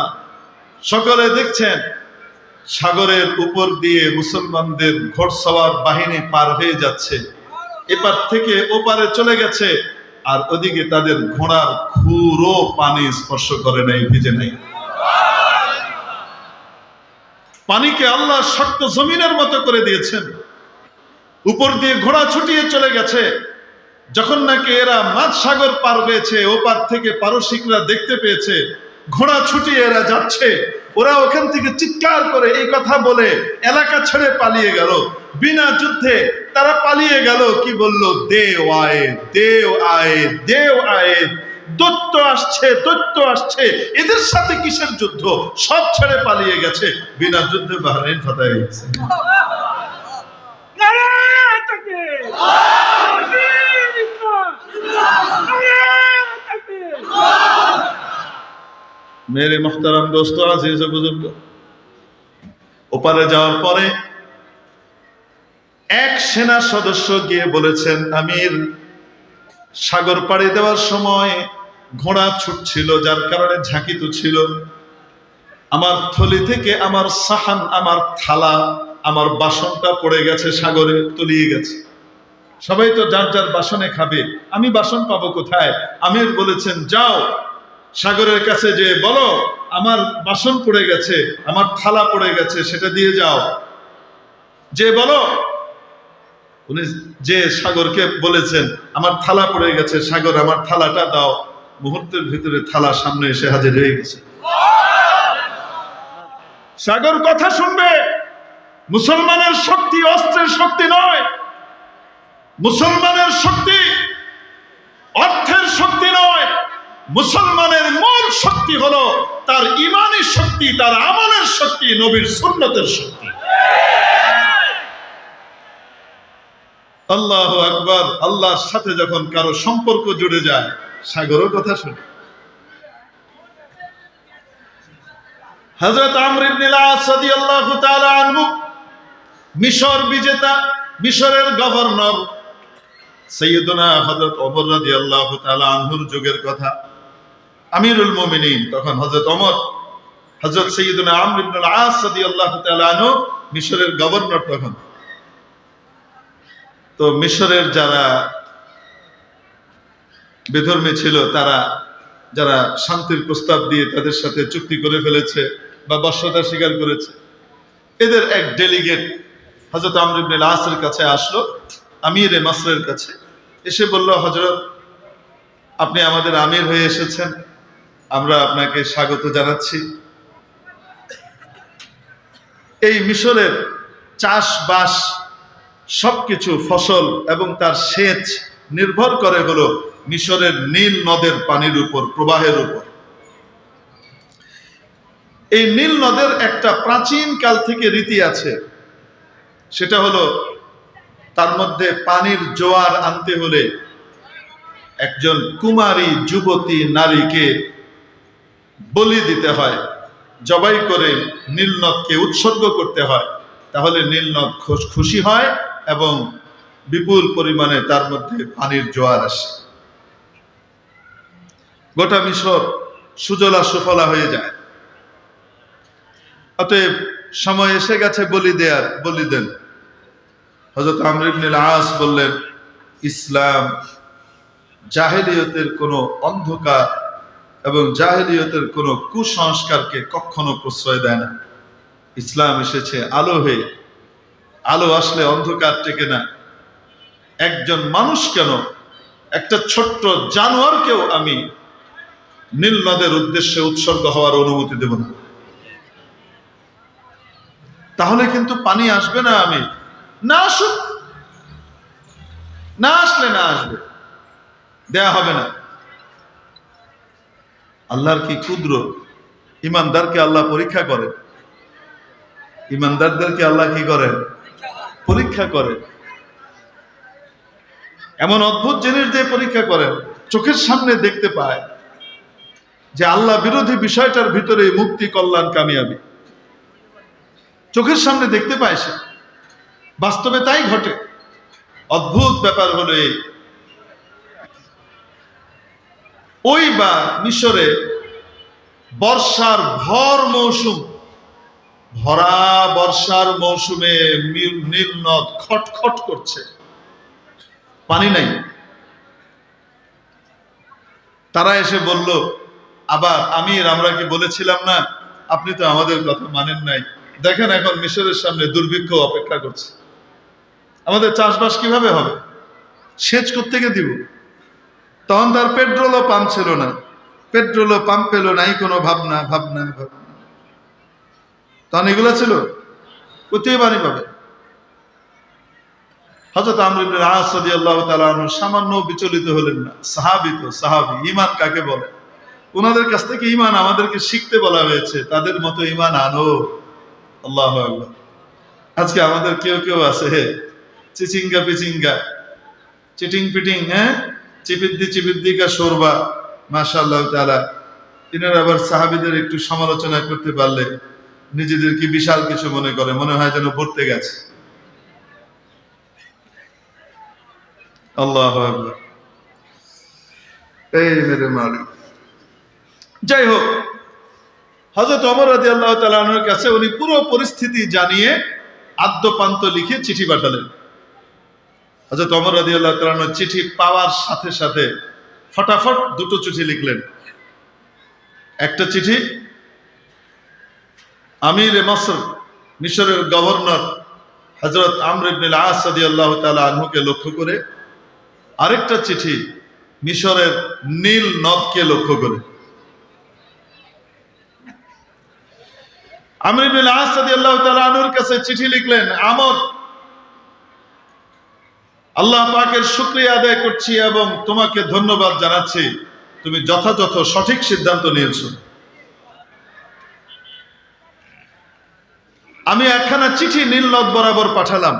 সকলে দেখছেন সাগরের উপর দিয়ে মুসলমানদের ঘোড়সওয়ার বাহিনী পার হয়ে যাচ্ছে, এপার থেকে ওপারে চলে গেছে, আর ওদিকে তাদের ঘোড়ার খুরও পানি স্পর্শ করে নাই, ভিজে নাই। পানিকে আল্লাহ শক্ত জমিনের মতো করে দিয়েছেন, উপর দিয়ে ঘোড়া ছুটিয়ে চলে গেছে। যখন নাকি এরা মাঝ সাগর পার হয়েছে, ওপার থেকে পারসিকরা দেখতে পেয়েছে ঘোড়া ছুটিয়ে এরা যাচ্ছে, ওরা ওখান থেকে চিৎকার করে এই কথা বলে এলাকা ছেড়ে পালিয়ে গেল। বিনা যুদ্ধে তারা পালিয়ে গেল। কি বলল? দেও আয়ে, দেও আয়ে, দেও আয়ে, দৈত্য আসছে, দৈত্য আসছে, এদের সাথে কিসের যুদ্ধ? সব ছেড়ে পালিয়ে গেছে, বিনা যুদ্ধে বাহরাইন ফাতহ হয়ে গেছে। মেরে মোহতারাম দোস্ত আজিজ বুজুর্গ, ওপারে যাওয়ার পরে এক সেনা সদস্য গিয়ে বলেছেন, আমির, সাগর পাড়ি দেওয়ার সময় ঘোড়া ছুটছিল, যার কারণে ঝাঁকিত ছিল। আমার থলি থেকে আমার সাহান, আমার থালা, আমার বাসনটা পড়ে গেছে, সাগরে তলিয়ে গেছে। সবাই তো যার যার বাসনে খাবে, আমি বাসন পাবো কোথায়? আমির বলেছেন, যাও সাগরের কাছে যে বলো আমার বাসন পড়ে গেছে, আমার থালা পড়ে গেছে, সেটা দিয়ে যাও। যে বলো, উনি যে সাগরকে বলেছেন আমার থালা পড়ে গেছে, সাগর আমার থালাটা দাও। মুহূর্তের ভিতরে থালা সামনে এসে হাজির হয়ে গেছে। সাগর কথা শুনবে। মুসলমানের শক্তি অস্ত্রের শক্তি নয়, মুসলমানের শক্তি অর্থের শক্তি নয়, মুসলমানের মূল শক্তি হলো তার ঈমানী শক্তি, তার আমলের শক্তি, নবীর সুন্নতের শক্তি। আল্লাহু আকবার। আল্লাহর সাথে যখন কারো সম্পর্ক জুড়ে যায়, সাগরও কথা শুনে। হযরত আমর ইবনে আল-আস রাদিয়াল্লাহু তাআলা আনহু, মিশর বিজেতা, মিশরের গভর্নর সাইয়্যিদুনা হযরত ওমর রাদিয়াল্লাহু তাআলা আনহুর যুগের কথা। আমিরুল মুমিনিন তখন হযরত ওমর, হযরত সাইয়্যিদুনা আমর ইবনে আল-আস রাদিয়াল্লাহু তাআলা আনহু মিশরের গভর্নর তখন। তো মিশরের যারা বেধর্মী ছিল, তারা যারা শান্তির প্রস্তাব দিয়ে তাদের সাথে চুক্তি করে ফেলেছে বা বশ্যতা স্বীকার করেছে, এদের এক ডেলিগেট হযরত আমর ইবনে আল-আসের কাছে আসলো, আমিরে মাসরের কাছে এসে বলল, হযরত, আপনি আমাদের আমির হয়ে এসেছেন, আমরা আপনাকে স্বাগত জানাচ্ছি। এই মিশরের চাষবাস সবকিছু, ফসল এবং তার সেচ নির্ভর করে হলো মিশরের নীল নদের পানির উপর, প্রবাহের উপর। এই নীল নদের একটা প্রাচীন কাল থেকে রীতি আছে, সেটা হলো তার মধ্যে পানির জোয়ার আনতে হলে একজন কুমারী যুবতী নারীকে বলি দিতে হয়, জবাই করে নীল নদকে উৎসর্গ করতে হয়, তাহলে নীল নদ খুশি হয় এবং বিপুল পরিমাণে তার মধ্যে পানির জোয়ার আসে। গোটা মিশর সুজলা সুফলা হয়ে যায়। অতএব সময় এসে গেছে বলি দেয়ার, বলি দেন। হযরত আমর ইবনে আল-আস বললেন, ইসলাম জাহেলিয়তের কোনো অন্ধকার এবং জাহেলিয়তের কোনো কুসংস্কারকে কখনো প্রশ্রয় দেয় না। ইসলাম এসেছে আলো হয়ে, আলো আসলে অন্ধকার টেকে না। একজন মানুষ কেন, একটা ছোট্ট জানোয়ারকেও আমি নীল নদের উদ্দেশ্যে উৎসর্গ হওয়ার অনুমতি দেব না। তাহলে কিন্তু পানি আসবে না, আমি না আসুক, না আসলে না আসবে, দেয়া হবে না। আল্লাহর কি কুদরত! ইমানদারকে আল্লাহ পরীক্ষা করে, ইমানদারদেরকে আল্লাহ কি করেন? পরীক্ষা করে। এমন অদ্ভুত জিনিস দিয়ে পরীক্ষা করেন, চোখের সামনে দেখতে পায় যে আল্লাহ বিরোধী বিষয়টার ভিতরে মুক্তি, কল্যাণ, কামিয়াবি চোখের সামনে দেখতে পায় সে, বাস্তবে তাই ঘটে। অদ্ভুত ব্যাপার হলো এই, ওইবার মিশরে বর্ষার ভর মৌসুম, ভরা বর্ষার মৌসুমে নীল নদ খটখট করছে, পানি নাই। তারা এসে বলল, আবার আমির, আমরা কি বলেছিলাম না, আপনি তো আমাদের কথা মানেন নাই, দেখেন এখন মিশরের সামনে দুর্ভিক্ষ অপেক্ষা করছে, আমাদের চাষবাস কিভাবে হবে, সেচ কোত্থেকে দিব? তখন তার পেট্রোলও পাম্প ছিল না, পেট্রোলও পাম্প পেল নাই, কোনো ভাবনা ভাবনা ভাবনা। তখন এগুলো ছিল, কোথায় পানি পাবে? হযরত আমর ইবনে আল-আস রাদিয়াল্লাহু তাআলা আনহু সামান্য বিচলিত হলেন না। সাহাবী তো সাহাবী, ঈমান কাকে বলে? ওনাদের কাছ থেকে ঈমান আমাদেরকে শিখতে বলা হয়েছে, তাদের মতো ঈমান আনো। আল্লাহু আকবার। আজকে আমাদের কেউ কেউ আছে চিচিঙ্গা পিচিঙ্গা, চিটিং পিটিং, চিপিদ্দি চিপিদ্দি কা শোরবা, মাশাআল্লাহ তাআলা, তিনারা আবার সাহাবীদের একটু সমালোচনা করতে পারলে নিজেদের কি বিশাল কিছু মনে করে, মনে হয় যেন পড়তে গেছে। আল্লাহু আকবার। এই মেরে মালিক। যাই হোক, হযরত ওমর রাদিয়াল্লাহু তাআলা আনহুর কাছে উনি পুরো পরিস্থিতি জানিয়ে আদ্যপান্ত লিখে চিঠি পাঠালেন। হযরত ওমর রাদিয়াল্লাহু তাআলা আনহু চিঠি পাওয়ার সাথে সাথে ফটাফট দুটো চিঠি লিখলেন। একটা চিঠি আমির-এ মিসর, মিশরের গভর্নর হযরত আমর ইবনে আল-আস রাদিয়াল্লাহু তাআলা আনহুকে লক্ষ্য করে, আরেকটা চিঠি মিশরের নীল নদকে লক্ষ্য করে। আমর ইবনে আল-আস রাদিয়াল্লাহু তাআলা আনহুর কাছে চিঠি লিখলেন, আমর, আল্লাহ পাকের শুকরিয়া আদায় করছি এবং তোমাকে ধন্যবাদ জানাচ্ছি, তুমি যথাযথ সঠিক সিদ্ধান্ত নিয়েছো। আমি একখানা চিঠি নীল নদ বরাবর পাঠালাম।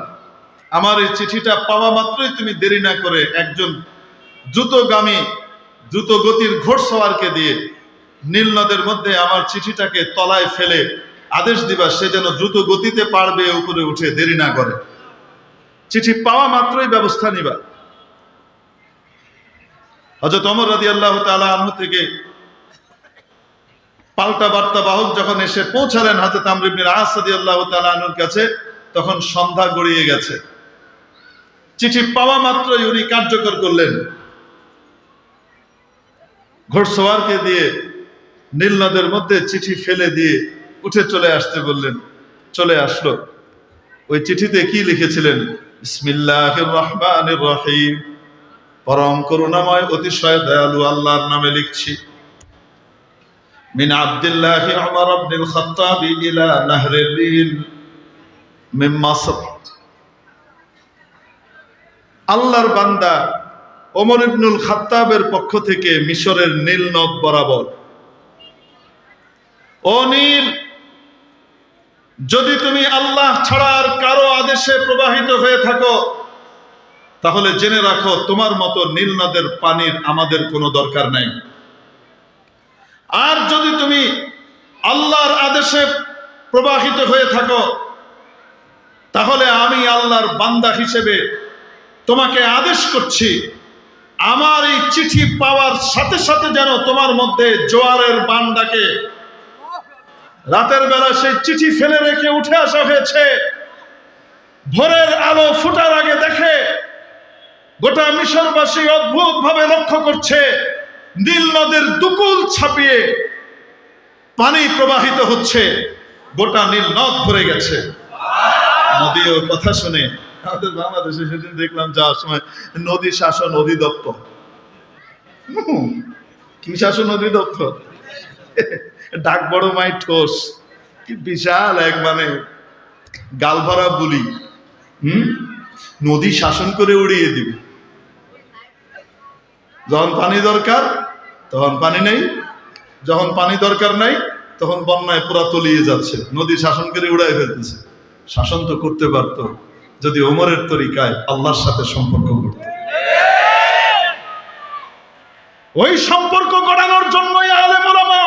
আমার এই চিঠিটা পাওয়া মাত্রই তুমি দেরি না করে একজন দ্রুতগামী দ্রুত গতির ঘোড়সওয়ারকে দিয়ে নীল নদের মধ্যে আমার চিঠিটাকে তলায় ফেলে আদেশ দিবা সে যেন দ্রুত গতিতে পারবে উপরে উঠে, দেরি না করে। চিঠি পাওয়া মাত্রই ব্যবস্থা নিবা। হযরত ওমর রাদিয়াল্লাহু তাআলা আনহু থেকে পাল্টা বার্তা বাহক যখন এসে পৌঁছালেন হযরত আমর ইবনে আল-আস রাদিয়াল্লাহু তাআলা আনহুর কাছে, তখন সন্ধ্যা গড়িয়ে গেছে। চিঠি পাওয়া মাত্রই উনি কার্যকর করলেন, ঘোড়সওয়ারকে দিয়ে নীল নদের মধ্যে চিঠি ফেলে দিয়ে উঠে চলে আসতে বললেন। চলে আসলো। ওই চিঠিতে কি লিখেছিলেন? বিসমিল্লাহির রহমানির রহিম, পরম করুণাময় অতিশয় দয়ালু আল্লাহর নামে লিখছি। মিন আব্দুল্লাহি উমর ইবনুল খাত্তাব ইলা নাহরির নীল মিন মিসর। আল্লাহর বান্দা ওমর ইবনুল খাত্তাবের পক্ষ থেকে মিশরের নীল নদ বরাবর। ও নীল, যদি তুমি আল্লাহ ছাড়া আর কারো আদেশে প্রবাহিত হয়ে থাকো তাহলে জেনে রাখো তোমার মতো নীল নদের পানির আমাদের কোনো দরকার নাই। আর যদি তুমি আল্লাহর আদেশে প্রবাহিত হয়ে থাকো তাহলে আমি আল্লাহর বান্দা হিসেবে তোমাকে আদেশ করছি, আমার এই চিঠি পাওয়ার সাথে সাথে যেন তোমার মধ্যে জোয়ারের বান ডাকে। রাতের বেলা সেই চিঠি ফেলে রেখে উঠে আসা হয়েছে, ভোরের আলো ফোটার আগে দেখে গোটা মিশরবাসী অদ্ভুত ভাবে লক্ষ্য করছে নীল নদের দুকুল ছাপিয়ে পানি প্রবাহিত হচ্ছে, গোটা নীল নদ ভরে গেছে। নদীও কথা শুনে, আমাদের বাংলাদেশে সেদিন দেখলাম যাওয়ার সময় নদী শাসন অধিদপ্তর, কি শাসন অধিদপ্তর, ডাক বড় মাই ঠোস, কি বিশাল এক মানে গাল ভরা বুলি, নদী শাসন করে উড়িয়ে দিবে। যখন পানি দরকার তখন পানি নেই, যখন পানি দরকার নাই তখন বন্যায় পুরা তলিয়ে যাচ্ছে, নদী শাসন করে উড়াই ফেলতেছে। শাসন তো করতে পারত যদি ওমরের তরিকায় আল্লাহর সাথে সম্পর্ক করত। ওই সম্পর্ক গড়ানোর জন্যই আলেম ওলামা,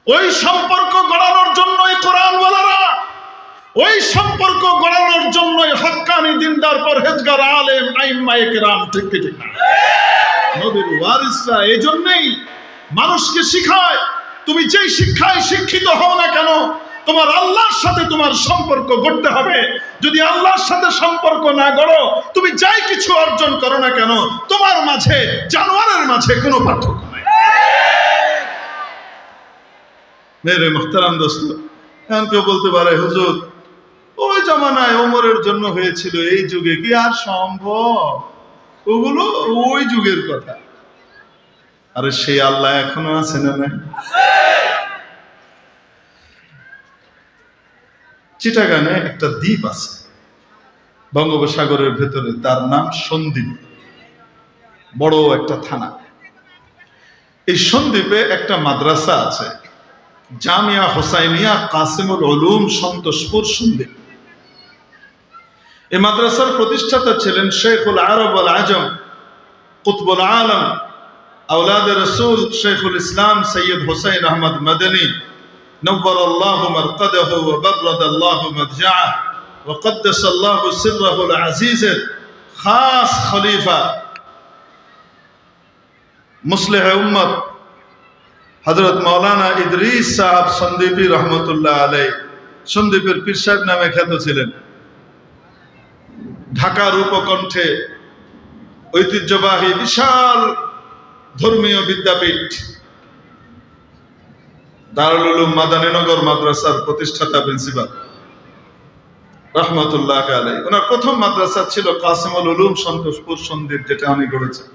ওই সম্পর্ক গড়ানোর জন্যই কোরআনওয়ালারা, ওই সম্পর্ক গড়ানোর জন্যই হক্কানি দিনদার পরহেজগার আলেম আইম্মায়ে কেরাম, ঠিক ঠিক না? নবীর ওয়ারিসরা এই জন্যই মানুষকে শিখায়, তুমি যেই শিক্ষায় শিক্ষিত হও না কেন তোমার আল্লাহর সাথে তোমার সম্পর্ক গড়তে হবে। যদি আল্লাহর সাথে সম্পর্ক না গড়ো, তুমি যাই কিছু অর্জন করো না কেন তোমার মাঝে জানোয়ারের মাঝে কোনো পার্থক্য নাই। মেরে মুহতারাম দোস্ত, এখন কেউ বলতে পারে হুজুর ওই জামানায় ওমরের জন্য হয়েছিল, এই যুগে কি আর সম্ভব? ওগুলো ওই যুগের কথা। আরে সেই আল্লাহ এখনো আছে না নাই? চিটাগাঙে একটা দ্বীপ আছে বঙ্গোপসাগরের ভেতরে, তার নাম সন্দ্বীপ, বড় একটা থানা। এই সন্দ্বীপে একটা মাদ্রাসা আছে, জামিয়া হোসাইনিয়া কাসিমুল উলুম সন্তোষপুর সন্দ্বীপ। এই মাদ্রাসার প্রতিষ্ঠাতা ছিলেন শেখুল আরব আল আজম কুতবুল আলম أولاد رسول شيخ الإسلام سيد حسين أحمد مدني نور الله مرقده وبرد الله مضجعه وقدس الله سره العزيز خاص خليفة মুসলিহ উম্মত হযরত মাওলানা ইদ্রিস সাহেব সন্দীপী রহমতুল্লাহ আলাইহি, সন্দীপের পীর সাহেব নামে খ্যাত ছিলেন। ঢাকার উপকণ্ঠে ঐতিহ্যবাহী বিশাল ধর্মীয় বিদ্যাপীঠ দারুল উলুম মাদানীনগর মাদ্রাসার প্রতিষ্ঠাতা প্রিন্সিপাল রহমতুল্লাহ আলাইহি। ওনার প্রথম মাদ্রাসা ছিল কাসিমুল উলুম সন্তোষপুর সন্দ্বীপ, যেটা উনি গড়েছেন।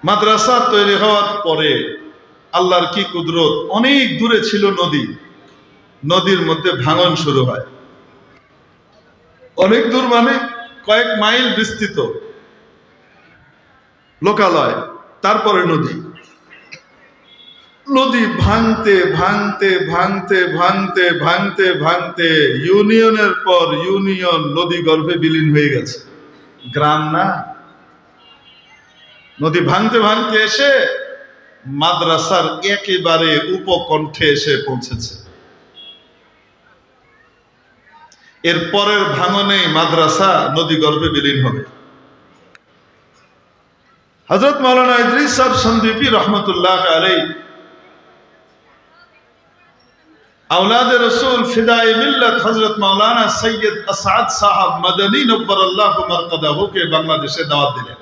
মাদ্রাসা তৈরি হওয়ার পরে আল্লাহর কি কুদরত, অনেক দূরে ছিল নদী, নদীর মধ্যে ভাঙন শুরু হয়। অনেক দূর মানে কয়েক মাইল বিস্তৃত লোকালয়, তারপরে নদী। নদী ভাঙতে ভাঙতে ভাঙতে ভাঙতে ভাঙতে ভাঙতে ইউনিয়নের পর ইউনিয়ন নদী গর্ভে বিলীন হয়ে গেছে। গ্রাম না, নদী ভাঙতে ভাঙতে এসে মাদ্রাসার একেবারে উপকণ্ঠে এসে পৌঁছেছে। এর পরের ভাঙনেই মাদ্রাসা নদী গর্ভে বিলীন হবে। হযরত মাওলানা ইদ্রিস সাহেব সন্দীপী রহমতুল্লাহ আলাইহি আওলাদে রসুল ফিদায়ে মিল্লাত হযরত মাওলানা সৈয়দ আসাদ সাহেব মাদানী নব্বরাল্লাহু মারকাদাহুকে বাংলাদেশে দাওয়াত দিলেন।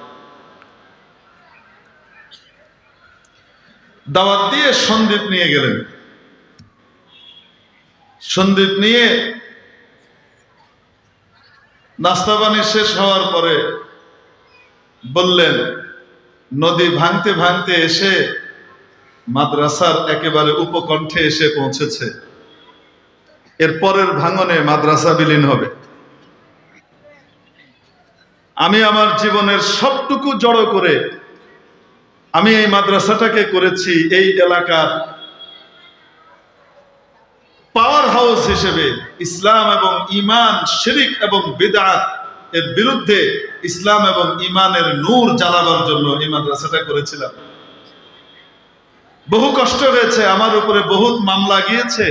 দাওয়াত দিয়ে সন্দ্বীপ নিয়ে গেলেন। সন্দ্বীপ নিয়ে নাস্তা পানি শেষ হওয়ার পরে বললেন, নদী ভাঙতে ভাঙতে এসে মাদ্রাসার একেবারে উপকণ্ঠে এসে পৌঁছেছে। এর পরের ভাঙনে মাদ্রাসা বিলীন হবে। আমি আমার জীবনের সবটুকু জড়ো করে আমি এই মাদ্রাসাটাকে করেছি এই এলাকার পাওয়ার হাউস হিসেবে। ইসলাম এবং ঈমান, শিরক এবং বিদআত এর বিরুদ্ধে ইসলাম এবং ঈমানের নূর জ্বালাবার জন্য এই মাদ্রাসাটা করেছিলাম। বহু কষ্ট হয়েছে, আমার উপরে বহুত মামলা গিয়েছে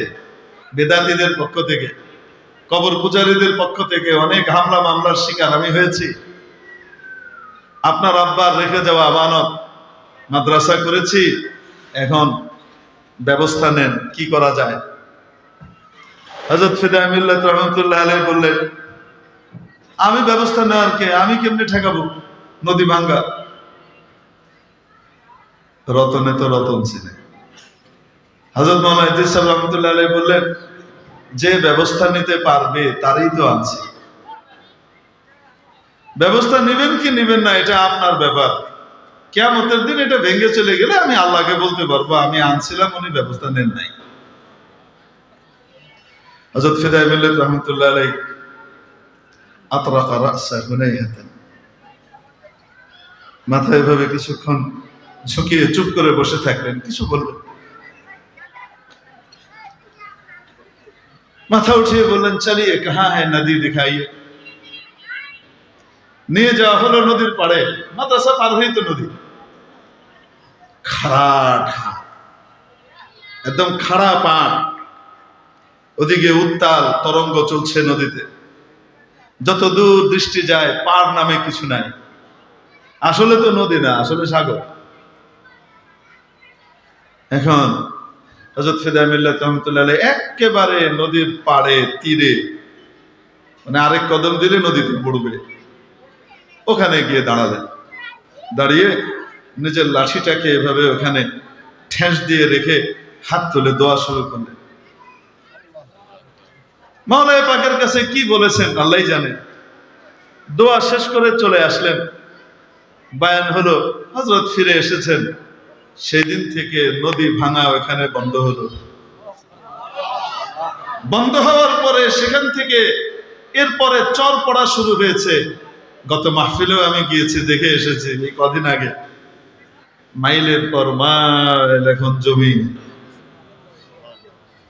বেদাতীদের পক্ষ থেকে, কবর পূজারীদের পক্ষ থেকে অনেক হামলা মামলার শিকার আমি হয়েছি। আপনার আব্বার রেখে যাওয়া আমানত, মাদ্রাসা করেছি, এখন ব্যবস্থা নেন, কি করা যায়। হযরত ফিদায়ে মিল্লাত রহমাতুল্লাহ আলাইহি বললেন, আমি ব্যবস্থা নেওয়ার কে, আমি কেমনে ঠেকাবো নদী ভাঙ্গা। রতনে তো রতন ছিলেন। হযরত মাওলানা ইদ্রিস সাহেব রহমাতুল্লাহ আলাইহি বললেন, যে ব্যবস্থা নিতে পারবে তারই তো আনছি, ব্যবস্থা নেবেন কি নেবেন না এটা আপনার ব্যাপার। কিয়ামতের দিন এটা ভেঙে চলে গেলে আমি আল্লাহকে বলতে পারবো আমি আনছিলাম, উনি ব্যবস্থা নেন নাই। হযরত ফিদায়ে মিল্লাত রহমাতুল্লাহ আলাইহি আতরাকা রাসা হুনাইয়াতান, মাথায় এভাবে কিছুক্ষণ ঝুঁকিয়ে চুপ করে বসে থাকলেন, কিছু বললেন। মাথা উঠিয়ে বললেন, চালিয়ে কাহা হ্যায় নদী দিখাইয়ে। নিয়ে যাওয়া হলো নদীর পাড়ে। মাদ্রাসা পার হই তো নদী, খাড়া ঢা, একদম খাড়া পাড়, ওদিকে উত্তাল তরঙ্গ চলছে নদীতে। যত দূর দৃষ্টি যায় পাড় নামে কিছু নাই, আসলে তো নদী না, আসলে সাগর। এখন হযরত ফিদায়ে মিল্লাত রহমাতুল্লাহ আলাইহি একেবারে নদীর পাড়ে তীরে, মানে আরেক কদম দিলে নদীতে পড়বে, ওখানে গিয়ে দাঁড়ালেন। দাঁড়িয়ে নিজের লাঠিটাকে এভাবে ওখানে ঠেস দিয়ে রেখে হাত তুলে দোয়া শুরু করলেন। মাওলানা পাকের কাছে কি বলেছেন আল্লাহই জানে। দোয়া শেষ করে চলে আসলেন। বায়ান হলো, হযরত ফিরে এসেছেন। সেদিন থেকে নদী ভাঙা ওখানে বন্ধ হলো। বন্ধ হওয়ার পরে সেখান থেকে এরপরে চর পড়া শুরু হয়েছে। গত মাহফিলেও আমি গিয়েছি, দেখে এসেছি এই কদিন আগে। মাইলের পর মাইল এখন জমি,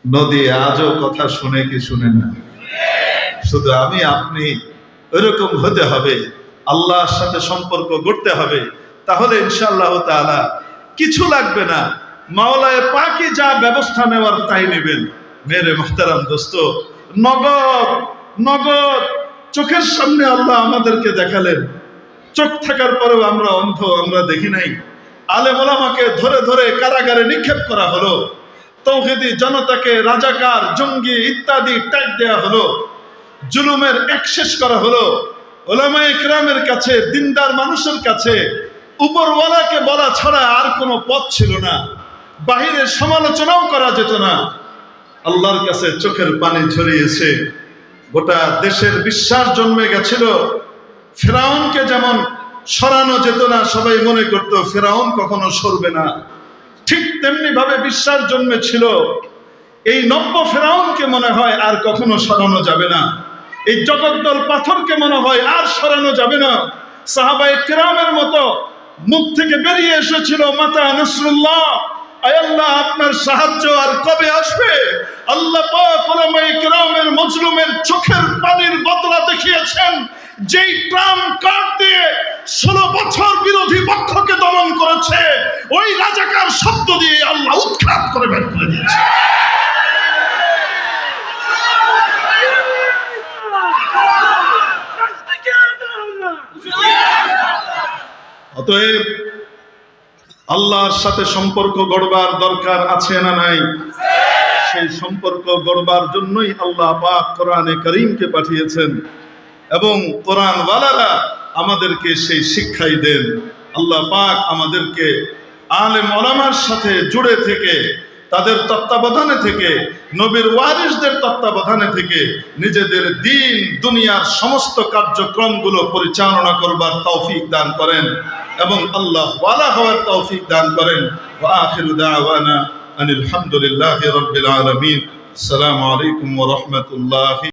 নদী আজও কথা শুনে কি শুনে না। শুধু আমি আপনি ওইরকম হতে হবে, আল্লাহর সাথে সম্পর্ক গড়তে হবে, তাহলে ইনশাআল্লাহ তাআলা কিছু লাগবে না, মাওলায়ে পাকই যা ব্যবস্থা নেওয়ার তাই নেবেন। মেরে মুহতারাম দোস্ত, নগদ নগদ চোখের সামনে আল্লাহ আমাদেরকে দেখালেন। চোখ থাকার পরেও আমরা অন্ধ, আমরা দেখি নাই। আলেম ওলামাকে ধরে ধরে কারাগারে নিক্ষেপ করা হলো, তৌহিদি জনতাকে রাজাকার, জঙ্গি ইত্যাদি ট্যাগ দেয়া হলো, জুলুমের একশেষ করা হলো। ওলামায়ে কেরামের কাছে, দিনদার মানুষের কাছে উপরওয়ালাকে বলা ছাড়া আর কোনো পথ ছিল না, বাহিরের সমালোচনাও করা যেত না। আল্লাহর কাছে চোখের পানি ঝরিয়েছে, গোটা দেশের বিশ্বাস জন্মে গেছিল। ফেরাউনকে যেমন সরানো যেত না, সবাই মনে করত ফেরাউন কখনো সরবে না, ঠিক তেমনি ভাবে বিশ্বাস জন্মেছিল এই নব্য ফেরাউনকে মনে হয় আর কখনো সরানো যাবে না, এই জগদ্দল পাথরকে মনে হয় আর সরানো যাবে না। সাহাবায়ে কেরামের মতো মুখ থেকে বেরিয়ে এসেছিল, মাতা নাসরুল্লাহ, আয় আল্লাহ আপনার সাহায্য আর কবে আসবে? আল্লাহ পাক উলামায়ে কেরামের মজলুমের চোখের পানির বদলা দেখিয়েছেন। যেই ট্রাম কার্ড দিয়ে 16 বছর বিরোধী পক্ষকে দমন করেছে, ওই রাজাকার শব্দ দিয়ে আল্লাহ উৎখাত করে বের করে দিয়েছে। অতএব আল্লাহর সাথে সম্পর্ক গড়বার দরকার আছে না নাই? সেই সম্পর্ক গড়বার জন্যই আল্লাহ পাক কোরআনে কারীমকে পাঠিয়েছেন, এবং কোরআনওয়ালারা আমাদেরকে সেই শিক্ষাই দেন। আল্লাহ পাক আমাদেরকে আলেম ওলামার সাথে জুড়ে থেকে, তাদের তত্ত্বাবধানে থেকে, নবীর ওয়ারিসদের তত্ত্বাবধানে থেকে নিজেদের দিন দুনিয়ার সমস্ত কার্যক্রমগুলো পরিচালনা করবার তৌফিক দান করেন, এবং আল্লাহ ওয়ালা হওয়ার তৌফিক দান করেন। ওয়া আখিরু দাওয়ানা আনিল হামদুলিল্লাহি রাব্বিল আলামিন। আসসালামু আলাইকুম ওয়া রাহমাতুল্লাহি।